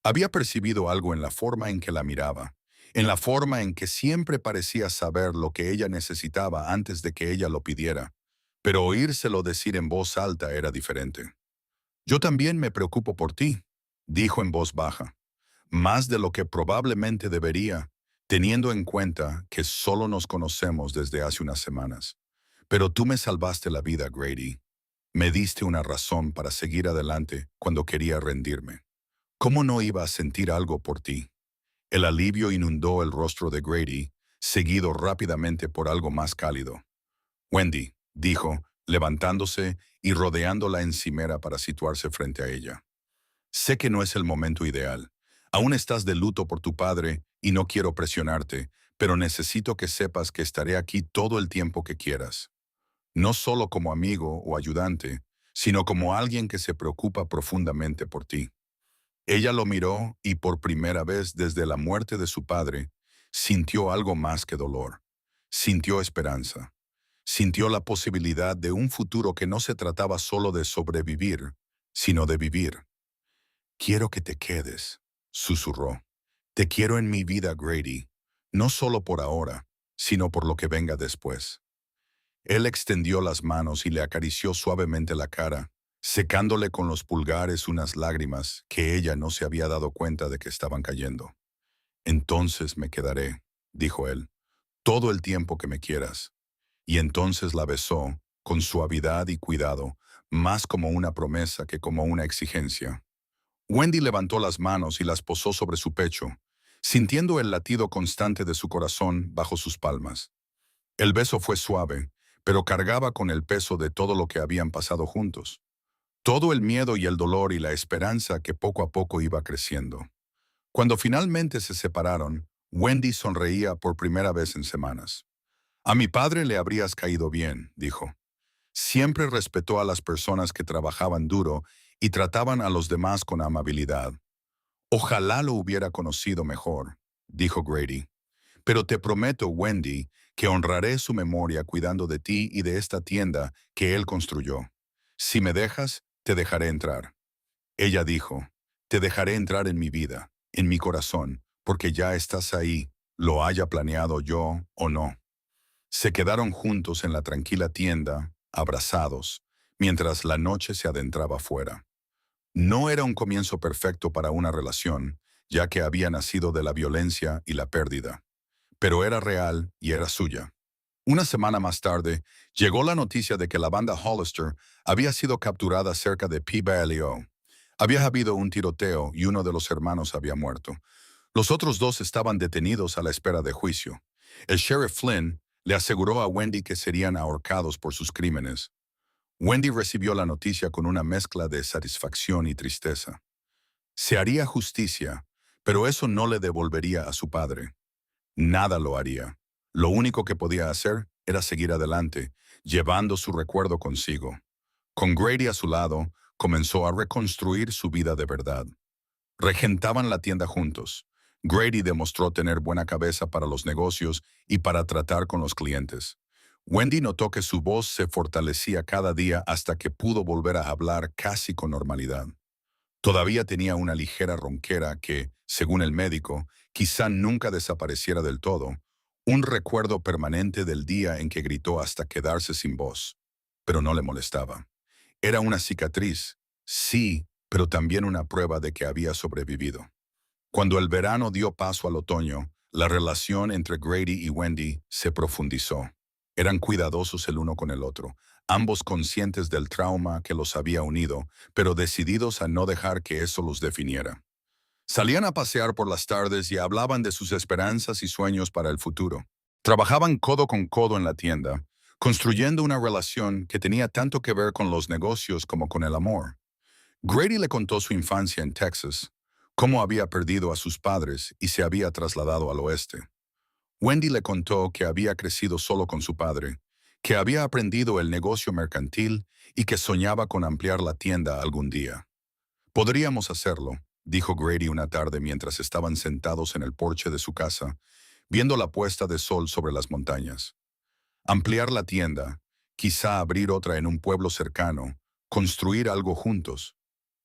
Había percibido algo en la forma en que la miraba, en la forma en que siempre parecía saber lo que ella necesitaba antes de que ella lo pidiera, pero oírselo decir en voz alta era diferente. Yo también me preocupo por ti, dijo en voz baja, más de lo que probablemente debería, teniendo en cuenta que solo nos conocemos desde hace unas semanas. Pero tú me salvaste la vida, Grady. Me diste una razón para seguir adelante cuando quería rendirme. ¿Cómo no iba a sentir algo por ti? El alivio inundó el rostro de Grady, seguido rápidamente por algo más cálido. Wendy, dijo, levantándose y rodeando la encimera para situarse frente a ella. Sé que no es el momento ideal. Aún estás de luto por tu padre y no quiero presionarte, pero necesito que sepas que estaré aquí todo el tiempo que quieras. No solo como amigo o ayudante, sino como alguien que se preocupa profundamente por ti. Ella lo miró y por primera vez desde la muerte de su padre, sintió algo más que dolor. Sintió esperanza. Sintió la posibilidad de un futuro que no se trataba solo de sobrevivir, sino de vivir. Quiero que te quedes, susurró. Te quiero en mi vida, Grady, no solo por ahora, sino por lo que venga después. Él extendió las manos y le acarició suavemente la cara, secándole con los pulgares unas lágrimas que ella no se había dado cuenta de que estaban cayendo. Entonces me quedaré, dijo él, todo el tiempo que me quieras. Y entonces la besó, con suavidad y cuidado, más como una promesa que como una exigencia. Wendy levantó las manos y las posó sobre su pecho, sintiendo el latido constante de su corazón bajo sus palmas. El beso fue suave, pero cargaba con el peso de todo lo que habían pasado juntos. Todo el miedo y el dolor y la esperanza que poco a poco iba creciendo. Cuando finalmente se separaron, Wendy sonreía por primera vez en semanas. A mi padre le habrías caído bien, dijo. Siempre respetó a las personas que trabajaban duro y trataban a los demás con amabilidad. Ojalá lo hubiera conocido mejor, dijo Grady. Pero te prometo, Wendy, que honraré su memoria cuidando de ti y de esta tienda que él construyó. Si me dejas, te dejaré entrar. Ella dijo, te dejaré entrar en mi vida, en mi corazón, porque ya estás ahí, lo haya planeado yo o no. Se quedaron juntos en la tranquila tienda, abrazados, mientras la noche se adentraba fuera. No era un comienzo perfecto para una relación, ya que había nacido de la violencia y la pérdida, pero era real y era suya. Una semana más tarde, llegó la noticia de que la banda Hollister había sido capturada cerca de P-Valley. Había habido un tiroteo y uno de los hermanos había muerto. Los otros dos estaban detenidos a la espera de juicio. El sheriff Flynn le aseguró a Wendy que serían ahorcados por sus crímenes. Wendy recibió la noticia con una mezcla de satisfacción y tristeza. Se haría justicia, pero eso no le devolvería a su padre. Nada lo haría. Lo único que podía hacer era seguir adelante, llevando su recuerdo consigo. Con Grady a su lado, comenzó a reconstruir su vida de verdad. Regentaban la tienda juntos. Grady demostró tener buena cabeza para los negocios y para tratar con los clientes. Wendy notó que su voz se fortalecía cada día hasta que pudo volver a hablar casi con normalidad. Todavía tenía una ligera ronquera que, según el médico, quizá nunca desapareciera del todo, un recuerdo permanente del día en que gritó hasta quedarse sin voz. Pero no le molestaba. Era una cicatriz, sí, pero también una prueba de que había sobrevivido. Cuando el verano dio paso al otoño, la relación entre Grady y Wendy se profundizó. Eran cuidadosos el uno con el otro, ambos conscientes del trauma que los había unido, pero decididos a no dejar que eso los definiera. Salían a pasear por las tardes y hablaban de sus esperanzas y sueños para el futuro. Trabajaban codo con codo en la tienda, construyendo una relación que tenía tanto que ver con los negocios como con el amor. Grady le contó su infancia en Texas, cómo había perdido a sus padres y se había trasladado al oeste. Wendy le contó que había crecido solo con su padre, que había aprendido el negocio mercantil y que soñaba con ampliar la tienda algún día. Podríamos hacerlo, dijo Grady una tarde mientras estaban sentados en el porche de su casa, viendo la puesta de sol sobre las montañas. Ampliar la tienda, quizá abrir otra en un pueblo cercano, construir algo juntos.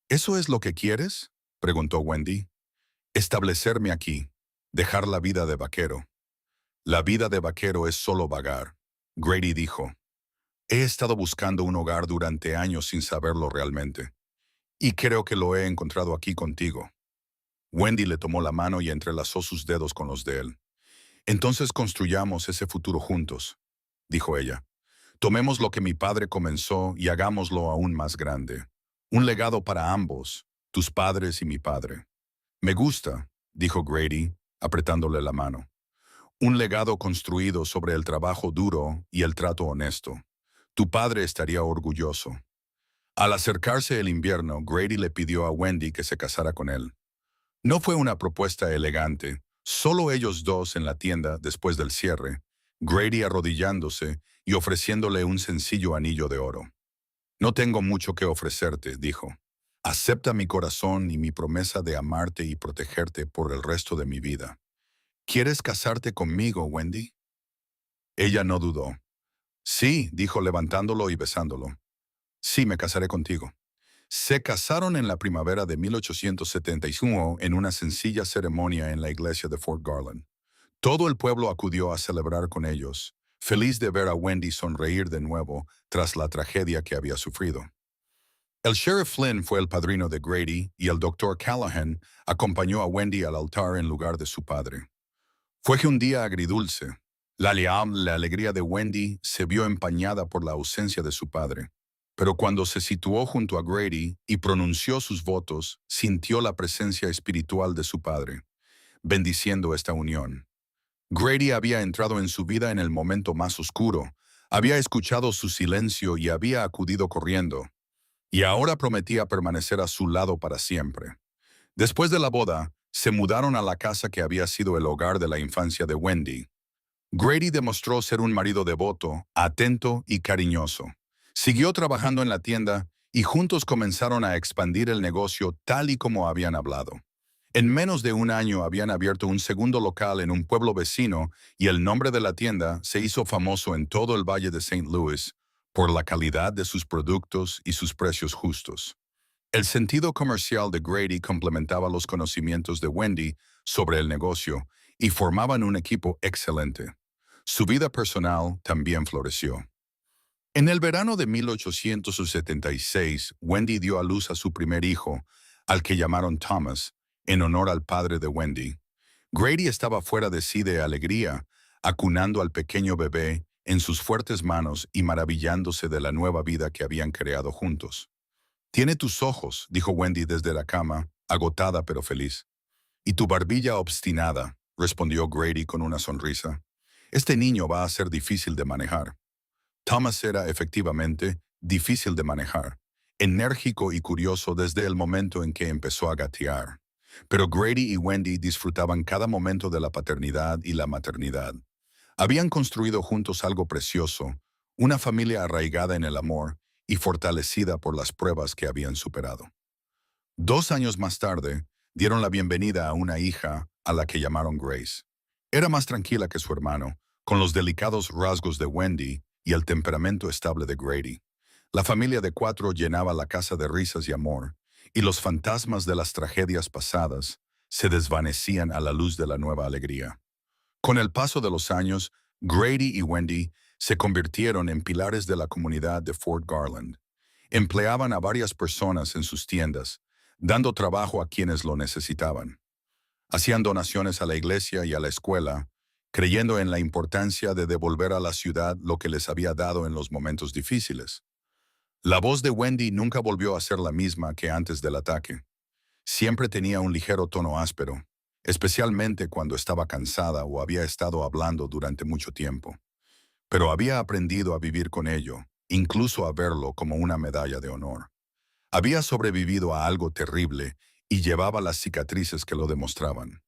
¿Eso es lo que quieres?, preguntó Wendy. Establecerme aquí, dejar la vida de vaquero. La vida de vaquero es solo vagar, Grady dijo. He estado buscando un hogar durante años sin saberlo realmente. Y creo que lo he encontrado aquí contigo. Wendy le tomó la mano y entrelazó sus dedos con los de él. Entonces construyamos ese futuro juntos, dijo ella. Tomemos lo que mi padre comenzó y hagámoslo aún más grande. Un legado para ambos, tus padres y mi padre. Me gusta, dijo Grady, apretándole la mano. Un legado construido sobre el trabajo duro y el trato honesto. Tu padre estaría orgulloso. Al acercarse el invierno, Grady le pidió a Wendy que se casara con él. No fue una propuesta elegante, solo ellos dos en la tienda después del cierre, Grady arrodillándose y ofreciéndole un sencillo anillo de oro. No tengo mucho que ofrecerte, dijo. Acepta mi corazón y mi promesa de amarte y protegerte por el resto de mi vida. ¿Quieres casarte conmigo, Wendy? Ella no dudó. Sí, dijo levantándolo y besándolo. Sí, me casaré contigo. Se casaron en la primavera de 1871 en una sencilla ceremonia en la iglesia de Fort Garland. Todo el pueblo acudió a celebrar con ellos, feliz de ver a Wendy sonreír de nuevo tras la tragedia que había sufrido. El sheriff Flynn fue el padrino de Grady y el doctor Callahan acompañó a Wendy al altar en lugar de su padre. Fue que un día agridulce. La alegría de Wendy se vio empañada por la ausencia de su padre. Pero cuando se situó junto a Grady y pronunció sus votos, sintió la presencia espiritual de su padre, bendiciendo esta unión. Grady había entrado en su vida en el momento más oscuro, había escuchado su silencio y había acudido corriendo, y ahora prometía permanecer a su lado para siempre. Después de la boda, se mudaron a la casa que había sido el hogar de la infancia de Wendy. Grady demostró ser un marido devoto, atento y cariñoso. Siguió trabajando en la tienda y juntos comenzaron a expandir el negocio tal y como habían hablado. En menos de un año habían abierto un segundo local en un pueblo vecino y el nombre de la tienda se hizo famoso en todo el Valle de St. Louis por la calidad de sus productos y sus precios justos. El sentido comercial de Grady complementaba los conocimientos de Wendy sobre el negocio y formaban un equipo excelente. Su vida personal también floreció. En el verano de 1876, Wendy dio a luz a su primer hijo, al que llamaron Thomas, en honor al padre de Wendy. Grady estaba fuera de sí de alegría, acunando al pequeño bebé en sus fuertes manos y maravillándose de la nueva vida que habían creado juntos. «Tiene tus ojos», dijo Wendy desde la cama, agotada pero feliz. Y tu barbilla obstinada, respondió Grady con una sonrisa. Este niño va a ser difícil de manejar. Thomas era efectivamente difícil de manejar, enérgico y curioso desde el momento en que empezó a gatear. Pero Grady y Wendy disfrutaban cada momento de la paternidad y la maternidad. Habían construido juntos algo precioso, una familia arraigada en el amor y fortalecida por las pruebas que habían superado. 2 años más tarde, dieron la bienvenida a una hija a la que llamaron Grace. Era más tranquila que su hermano, con los delicados rasgos de Wendy y el temperamento estable de Grady. La familia de 4 llenaba la casa de risas y amor, y los fantasmas de las tragedias pasadas se desvanecían a la luz de la nueva alegría. Con el paso de los años, Grady y Wendy se convirtieron en pilares de la comunidad de Fort Garland. Empleaban a varias personas en sus tiendas, dando trabajo a quienes lo necesitaban. Hacían donaciones a la iglesia y a la escuela, creyendo en la importancia de devolver a la ciudad lo que les había dado en los momentos difíciles. La voz de Wendy nunca volvió a ser la misma que antes del ataque. Siempre tenía un ligero tono áspero, especialmente cuando estaba cansada o había estado hablando durante mucho tiempo. Pero había aprendido a vivir con ello, incluso a verlo como una medalla de honor. Había sobrevivido a algo terrible y llevaba las cicatrices que lo demostraban.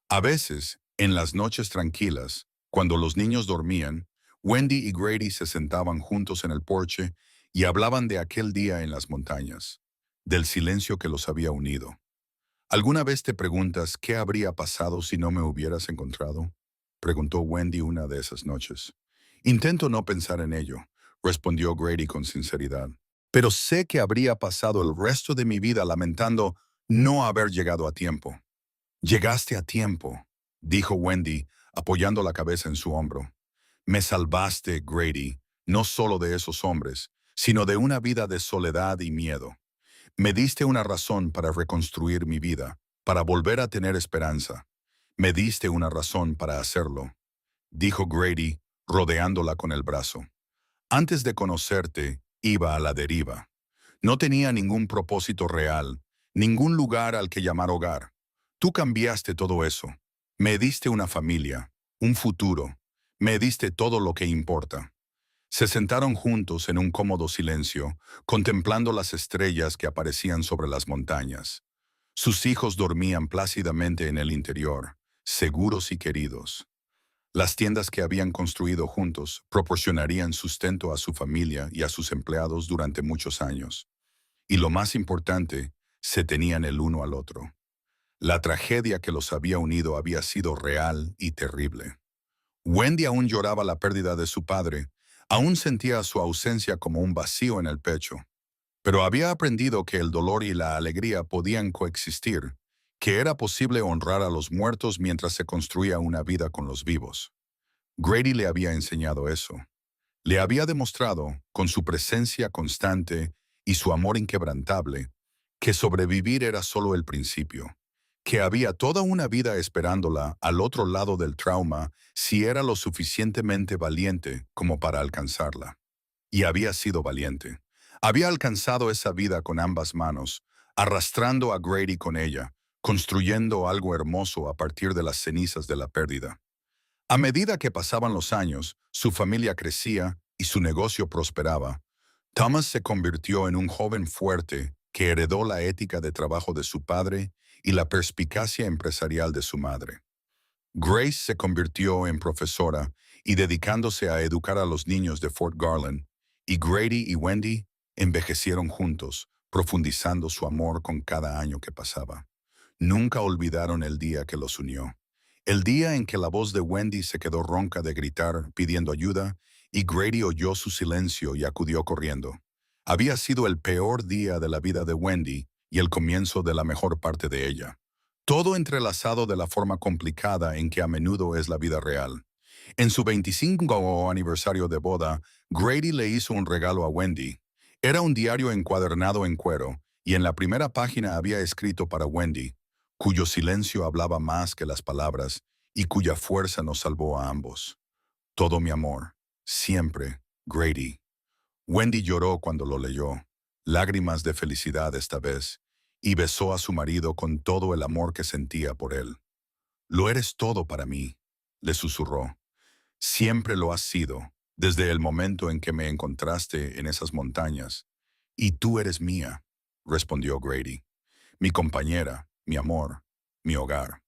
A veces, en las noches tranquilas, cuando los niños dormían, Wendy y Grady se sentaban juntos en el porche y hablaban de aquel día en las montañas, del silencio que los había unido. ¿Alguna vez te preguntas qué habría pasado si no me hubieras encontrado? Preguntó Wendy una de esas noches. Intento no pensar en ello, respondió Grady con sinceridad. Pero sé que habría pasado el resto de mi vida lamentando no haber llegado a tiempo. Llegaste a tiempo, dijo Wendy, apoyando la cabeza en su hombro. Me salvaste, Grady, no solo de esos hombres, sino de una vida de soledad y miedo. Me diste una razón para reconstruir mi vida, para volver a tener esperanza. Me diste una razón para hacerlo, dijo Grady, rodeándola con el brazo. Antes de conocerte, iba a la deriva. No tenía ningún propósito real, ningún lugar al que llamar hogar. Tú cambiaste todo eso. Me diste una familia, un futuro. Me diste todo lo que importa. Se sentaron juntos en un cómodo silencio, contemplando las estrellas que aparecían sobre las montañas. Sus hijos dormían plácidamente en el interior, seguros y queridos. Las tiendas que habían construido juntos proporcionarían sustento a su familia y a sus empleados durante muchos años. Y lo más importante, se tenían el uno al otro. La tragedia que los había unido había sido real y terrible. Wendy aún lloraba la pérdida de su padre, aún sentía su ausencia como un vacío en el pecho, pero había aprendido que el dolor y la alegría podían coexistir, que era posible honrar a los muertos mientras se construía una vida con los vivos. Grady le había enseñado eso. Le había demostrado, con su presencia constante y su amor inquebrantable, que sobrevivir era solo el principio, que había toda una vida esperándola al otro lado del trauma si era lo suficientemente valiente como para alcanzarla. Y había sido valiente. Había alcanzado esa vida con ambas manos, arrastrando a Grady con ella, construyendo algo hermoso a partir de las cenizas de la pérdida. A medida que pasaban los años, su familia crecía y su negocio prosperaba. Thomas se convirtió en un joven fuerte que heredó la ética de trabajo de su padre y la perspicacia empresarial de su madre. Grace se convirtió en profesora y dedicándose a educar a los niños de Fort Garland, y Grady y Wendy envejecieron juntos, profundizando su amor con cada año que pasaba. Nunca olvidaron el día que los unió. El día en que la voz de Wendy se quedó ronca de gritar pidiendo ayuda y Grady oyó su silencio y acudió corriendo. Había sido el peor día de la vida de Wendy y el comienzo de la mejor parte de ella. Todo entrelazado de la forma complicada en que a menudo es la vida real. En su 25 aniversario de boda, Grady le hizo un regalo a Wendy. Era un diario encuadernado en cuero, y en la primera página había escrito para Wendy, cuyo silencio hablaba más que las palabras y cuya fuerza nos salvó a ambos. Todo mi amor, siempre, Grady. Wendy lloró cuando lo leyó, lágrimas de felicidad esta vez, y besó a su marido con todo el amor que sentía por él. «Lo eres todo para mí», le susurró. «Siempre lo has sido, desde el momento en que me encontraste en esas montañas. Y tú eres mía», respondió Grady. «Mi compañera, mi amor, mi hogar».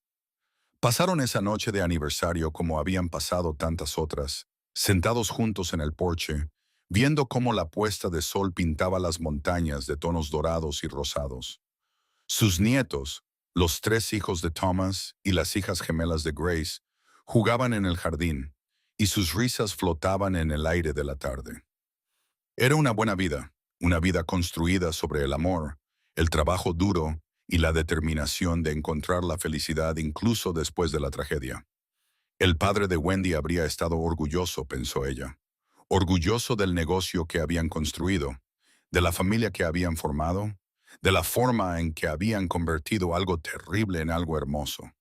Pasaron esa noche de aniversario como habían pasado tantas otras, sentados juntos en el porche, viendo cómo la puesta de sol pintaba las montañas de tonos dorados y rosados. Sus nietos, los tres hijos de Thomas y las hijas gemelas de Grace, jugaban en el jardín, y sus risas flotaban en el aire de la tarde. Era una vida construida sobre el amor, el trabajo duro y la determinación de encontrar la felicidad incluso después de la tragedia. El padre de Wendy habría estado orgulloso, pensó ella, orgulloso del negocio que habían construido, de la familia que habían formado, de la forma en que habían convertido algo terrible en algo hermoso.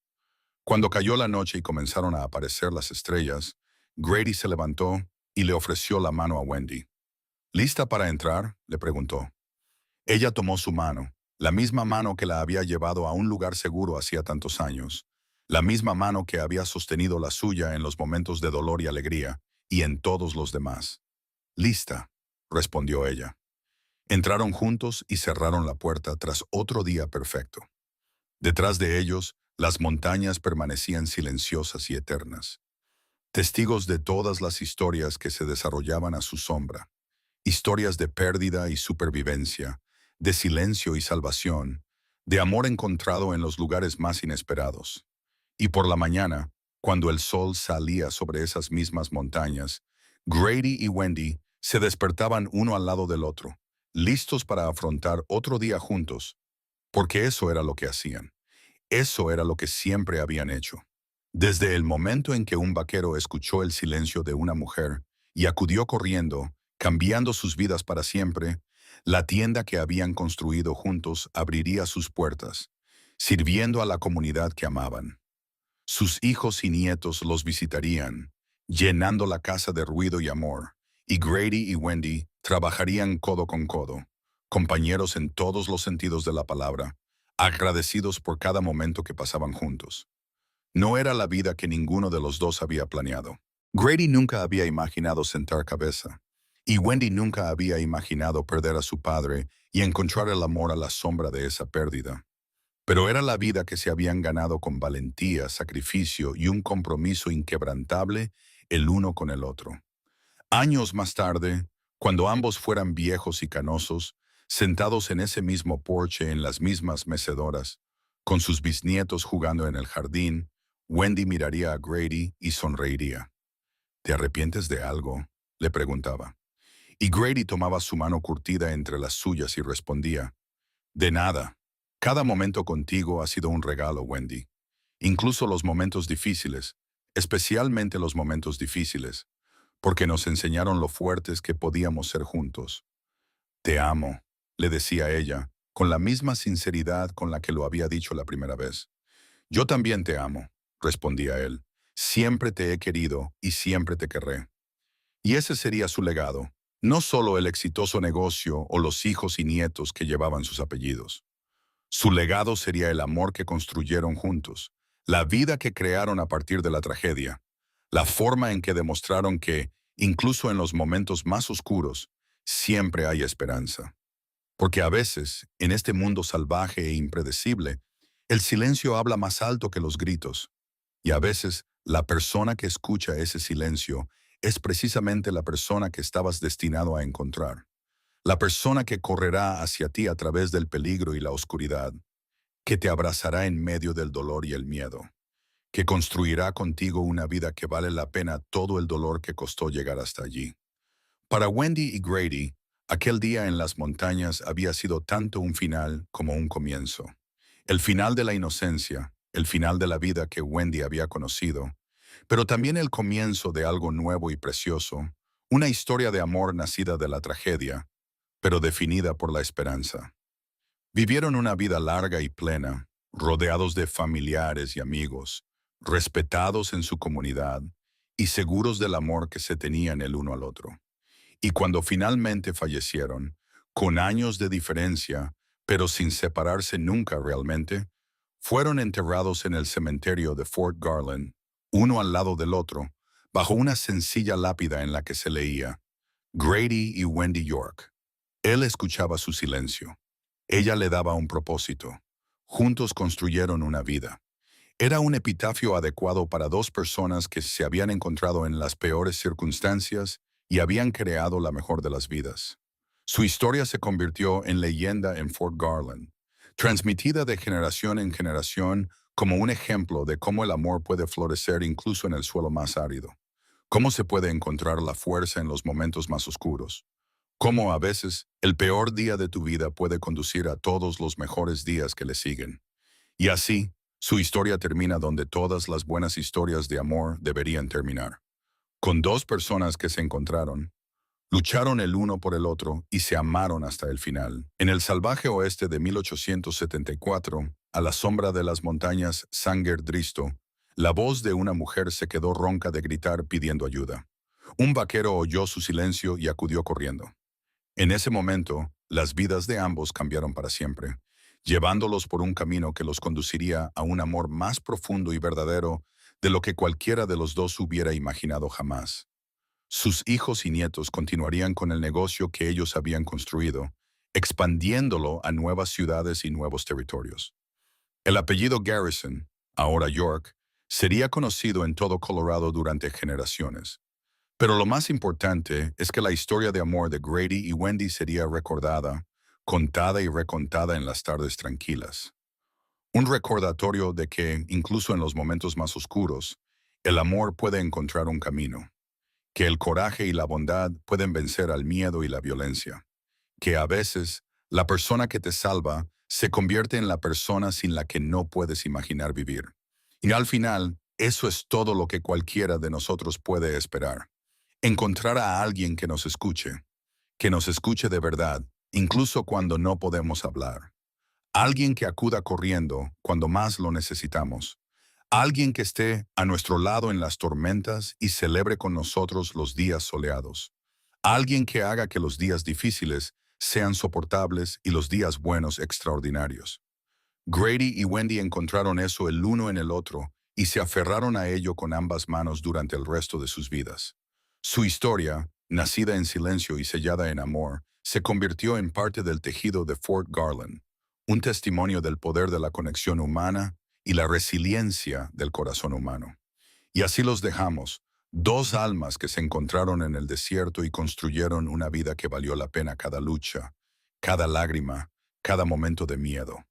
Cuando cayó la noche y comenzaron a aparecer las estrellas, Grady se levantó y le ofreció la mano a Wendy. «¿Lista para entrar?», le preguntó. Ella tomó su mano, la misma mano que la había llevado a un lugar seguro hacía tantos años, la misma mano que había sostenido la suya en los momentos de dolor y alegría, y en todos los demás. «Lista», respondió ella. Entraron juntos y cerraron la puerta tras otro día perfecto. Detrás de ellos, las montañas permanecían silenciosas y eternas, testigos de todas las historias que se desarrollaban a su sombra. Historias de pérdida y supervivencia, de silencio y salvación, de amor encontrado en los lugares más inesperados. Y por la mañana, cuando el sol salía sobre esas mismas montañas, Grady y Wendy se despertaban uno al lado del otro, listos para afrontar otro día juntos, porque eso era lo que hacían. Eso era lo que siempre habían hecho. Desde el momento en que un vaquero escuchó el silencio de una mujer y acudió corriendo, cambiando sus vidas para siempre, la tienda que habían construido juntos abriría sus puertas, sirviendo a la comunidad que amaban. Sus hijos y nietos los visitarían, llenando la casa de ruido y amor, y Grady y Wendy trabajarían codo con codo, compañeros en todos los sentidos de la palabra, agradecidos por cada momento que pasaban juntos. No era la vida que ninguno de los dos había planeado. Grady nunca había imaginado sentar cabeza, y Wendy nunca había imaginado perder a su padre y encontrar el amor a la sombra de esa pérdida. Pero era la vida que se habían ganado con valentía, sacrificio y un compromiso inquebrantable el uno con el otro. Años más tarde, cuando ambos fueran viejos y canosos, sentados en ese mismo porche en las mismas mecedoras, con sus bisnietos jugando en el jardín, Wendy miraría a Grady y sonreiría. «¿Te arrepientes de algo?», le preguntaba. Y Grady tomaba su mano curtida entre las suyas y respondía: «De nada. Cada momento contigo ha sido un regalo, Wendy. Incluso los momentos difíciles, especialmente los momentos difíciles, porque nos enseñaron lo fuertes que podíamos ser juntos». «Te amo», le decía ella, con la misma sinceridad con la que lo había dicho la primera vez. «Yo también te amo», respondía él. «Siempre te he querido y siempre te querré». Y ese sería su legado, no solo el exitoso negocio o los hijos y nietos que llevaban sus apellidos. Su legado sería el amor que construyeron juntos, la vida que crearon a partir de la tragedia, la forma en que demostraron que, incluso en los momentos más oscuros, siempre hay esperanza. Porque a veces, en este mundo salvaje e impredecible, el silencio habla más alto que los gritos, y a veces la persona que escucha ese silencio es precisamente la persona que estabas destinado a encontrar, la persona que correrá hacia ti a través del peligro y la oscuridad, que te abrazará en medio del dolor y el miedo, que construirá contigo una vida que vale la pena todo el dolor que costó llegar hasta allí. Para Wendy y Grady, aquel día en las montañas había sido tanto un final como un comienzo. El final de la inocencia, el final de la vida que Wendy había conocido, pero también el comienzo de algo nuevo y precioso, una historia de amor nacida de la tragedia, pero definida por la esperanza. Vivieron una vida larga y plena, rodeados de familiares y amigos, respetados en su comunidad y seguros del amor que se tenían el uno al otro. Y cuando finalmente fallecieron, con años de diferencia, pero sin separarse nunca realmente, fueron enterrados en el cementerio de Fort Garland, uno al lado del otro, bajo una sencilla lápida en la que se leía Grady y Wendy York. Él escuchaba su silencio. Ella le daba un propósito. Juntos construyeron una vida. Era un epitafio adecuado para dos personas que se habían encontrado en las peores circunstancias y habían creado la mejor de las vidas. Su historia se convirtió en leyenda en Fort Garland, transmitida de generación en generación como un ejemplo de cómo el amor puede florecer incluso en el suelo más árido. Cómo se puede encontrar la fuerza en los momentos más oscuros. Cómo a veces el peor día de tu vida puede conducir a todos los mejores días que le siguen. Y así, su historia termina donde todas las buenas historias de amor deberían terminar. Con dos personas que se encontraron, lucharon el uno por el otro y se amaron hasta el final. En el salvaje oeste de 1874, a la sombra de las montañas Sangerdristo, la voz de una mujer se quedó ronca de gritar pidiendo ayuda. Un vaquero oyó su silencio y acudió corriendo. En ese momento, las vidas de ambos cambiaron para siempre, llevándolos por un camino que los conduciría a un amor más profundo y verdadero de lo que cualquiera de los dos hubiera imaginado jamás. Sus hijos y nietos continuarían con el negocio que ellos habían construido, expandiéndolo a nuevas ciudades y nuevos territorios. El apellido Garrison, ahora York, sería conocido en todo Colorado durante generaciones. Pero lo más importante es que la historia de amor de Grady y Wendy sería recordada, contada y recontada en las tardes tranquilas. Un recordatorio de que, incluso en los momentos más oscuros, el amor puede encontrar un camino, que el coraje y la bondad pueden vencer al miedo y la violencia, que a veces la persona que te salva se convierte en la persona sin la que no puedes imaginar vivir. Y al final, eso es todo lo que cualquiera de nosotros puede esperar. Encontrar a alguien que nos escuche de verdad, incluso cuando no podemos hablar. Alguien que acuda corriendo cuando más lo necesitamos. Alguien que esté a nuestro lado en las tormentas y celebre con nosotros los días soleados. Alguien que haga que los días difíciles sean soportables y los días buenos extraordinarios. Grady y Wendy encontraron eso el uno en el otro y se aferraron a ello con ambas manos durante el resto de sus vidas. Su historia, nacida en silencio y sellada en amor, se convirtió en parte del tejido de Fort Garland, un testimonio del poder de la conexión humana y la resiliencia del corazón humano. Y así los dejamos, dos almas que se encontraron en el desierto y construyeron una vida que valió la pena cada lucha, cada lágrima, cada momento de miedo.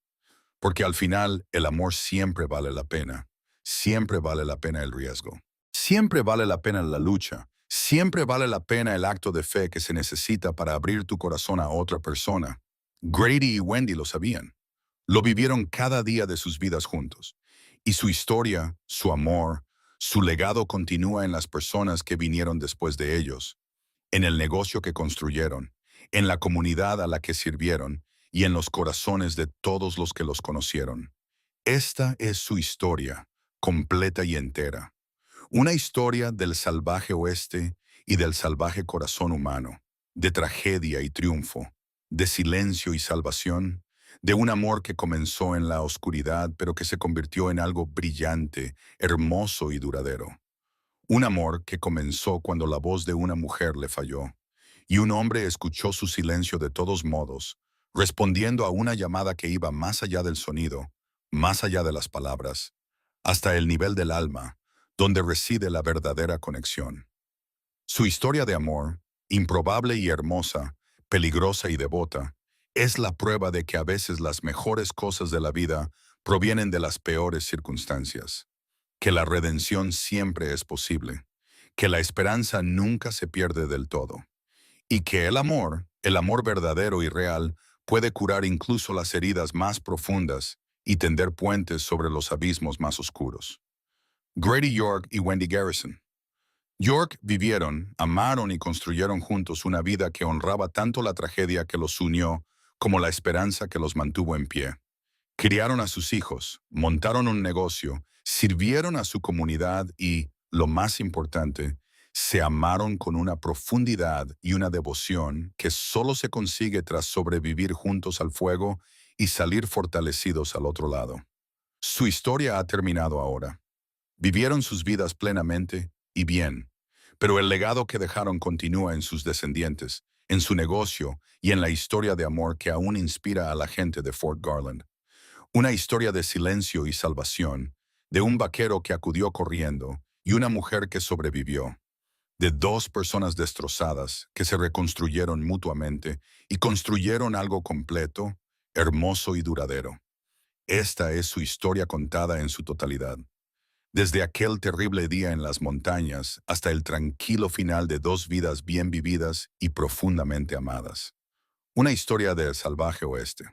Porque al final el amor siempre vale la pena, siempre vale la pena el riesgo, siempre vale la pena la lucha, siempre vale la pena el acto de fe que se necesita para abrir tu corazón a otra persona. Grady y Wendy lo sabían. Lo vivieron cada día de sus vidas juntos. Y su historia, su amor, su legado continúa en las personas que vinieron después de ellos, en el negocio que construyeron, en la comunidad a la que sirvieron y en los corazones de todos los que los conocieron. Esta es su historia, completa y entera. Una historia del salvaje oeste y del salvaje corazón humano, de tragedia y triunfo, de silencio y salvación, de un amor que comenzó en la oscuridad pero que se convirtió en algo brillante, hermoso y duradero. Un amor que comenzó cuando la voz de una mujer le falló, y un hombre escuchó su silencio de todos modos, respondiendo a una llamada que iba más allá del sonido, más allá de las palabras, hasta el nivel del alma, donde reside la verdadera conexión. Su historia de amor, improbable y hermosa, peligrosa y devota, es la prueba de que a veces las mejores cosas de la vida provienen de las peores circunstancias, que la redención siempre es posible, que la esperanza nunca se pierde del todo, y que el amor verdadero y real, puede curar incluso las heridas más profundas y tender puentes sobre los abismos más oscuros. Grady York y Wendy Garrison. York vivieron, amaron y construyeron juntos una vida que honraba tanto la tragedia que los unió como la esperanza que los mantuvo en pie. Criaron a sus hijos, montaron un negocio, sirvieron a su comunidad y, lo más importante, se amaron con una profundidad y una devoción que solo se consigue tras sobrevivir juntos al fuego y salir fortalecidos al otro lado. Su historia ha terminado ahora. Vivieron sus vidas plenamente y bien, pero el legado que dejaron continúa en sus descendientes, en su negocio y en la historia de amor que aún inspira a la gente de Fort Garland. Una historia de silencio y salvación, de un vaquero que acudió corriendo y una mujer que sobrevivió, de dos personas destrozadas que se reconstruyeron mutuamente y construyeron algo completo, hermoso y duradero. Esta es su historia contada en su totalidad. Desde aquel terrible día en las montañas hasta el tranquilo final de dos vidas bien vividas y profundamente amadas. Una historia del salvaje oeste.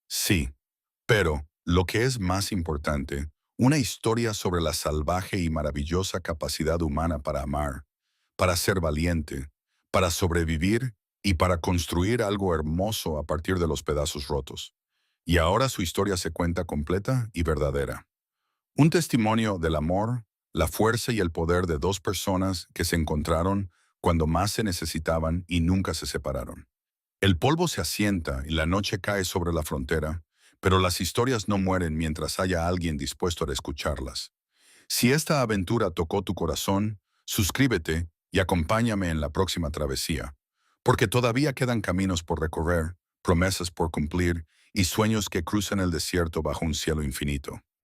Sí, pero, lo que es más importante, una historia sobre la salvaje y maravillosa capacidad humana para amar, para ser valiente, para sobrevivir y para construir algo hermoso a partir de los pedazos rotos. Y ahora su historia se cuenta completa y verdadera. Un testimonio del amor, la fuerza y el poder de dos personas que se encontraron cuando más se necesitaban y nunca se separaron. El polvo se asienta y la noche cae sobre la frontera, pero las historias no mueren mientras haya alguien dispuesto a escucharlas. Si esta aventura tocó tu corazón, suscríbete y acompáñame en la próxima travesía, porque todavía quedan caminos por recorrer, promesas por cumplir y sueños que cruzan el desierto bajo un cielo infinito.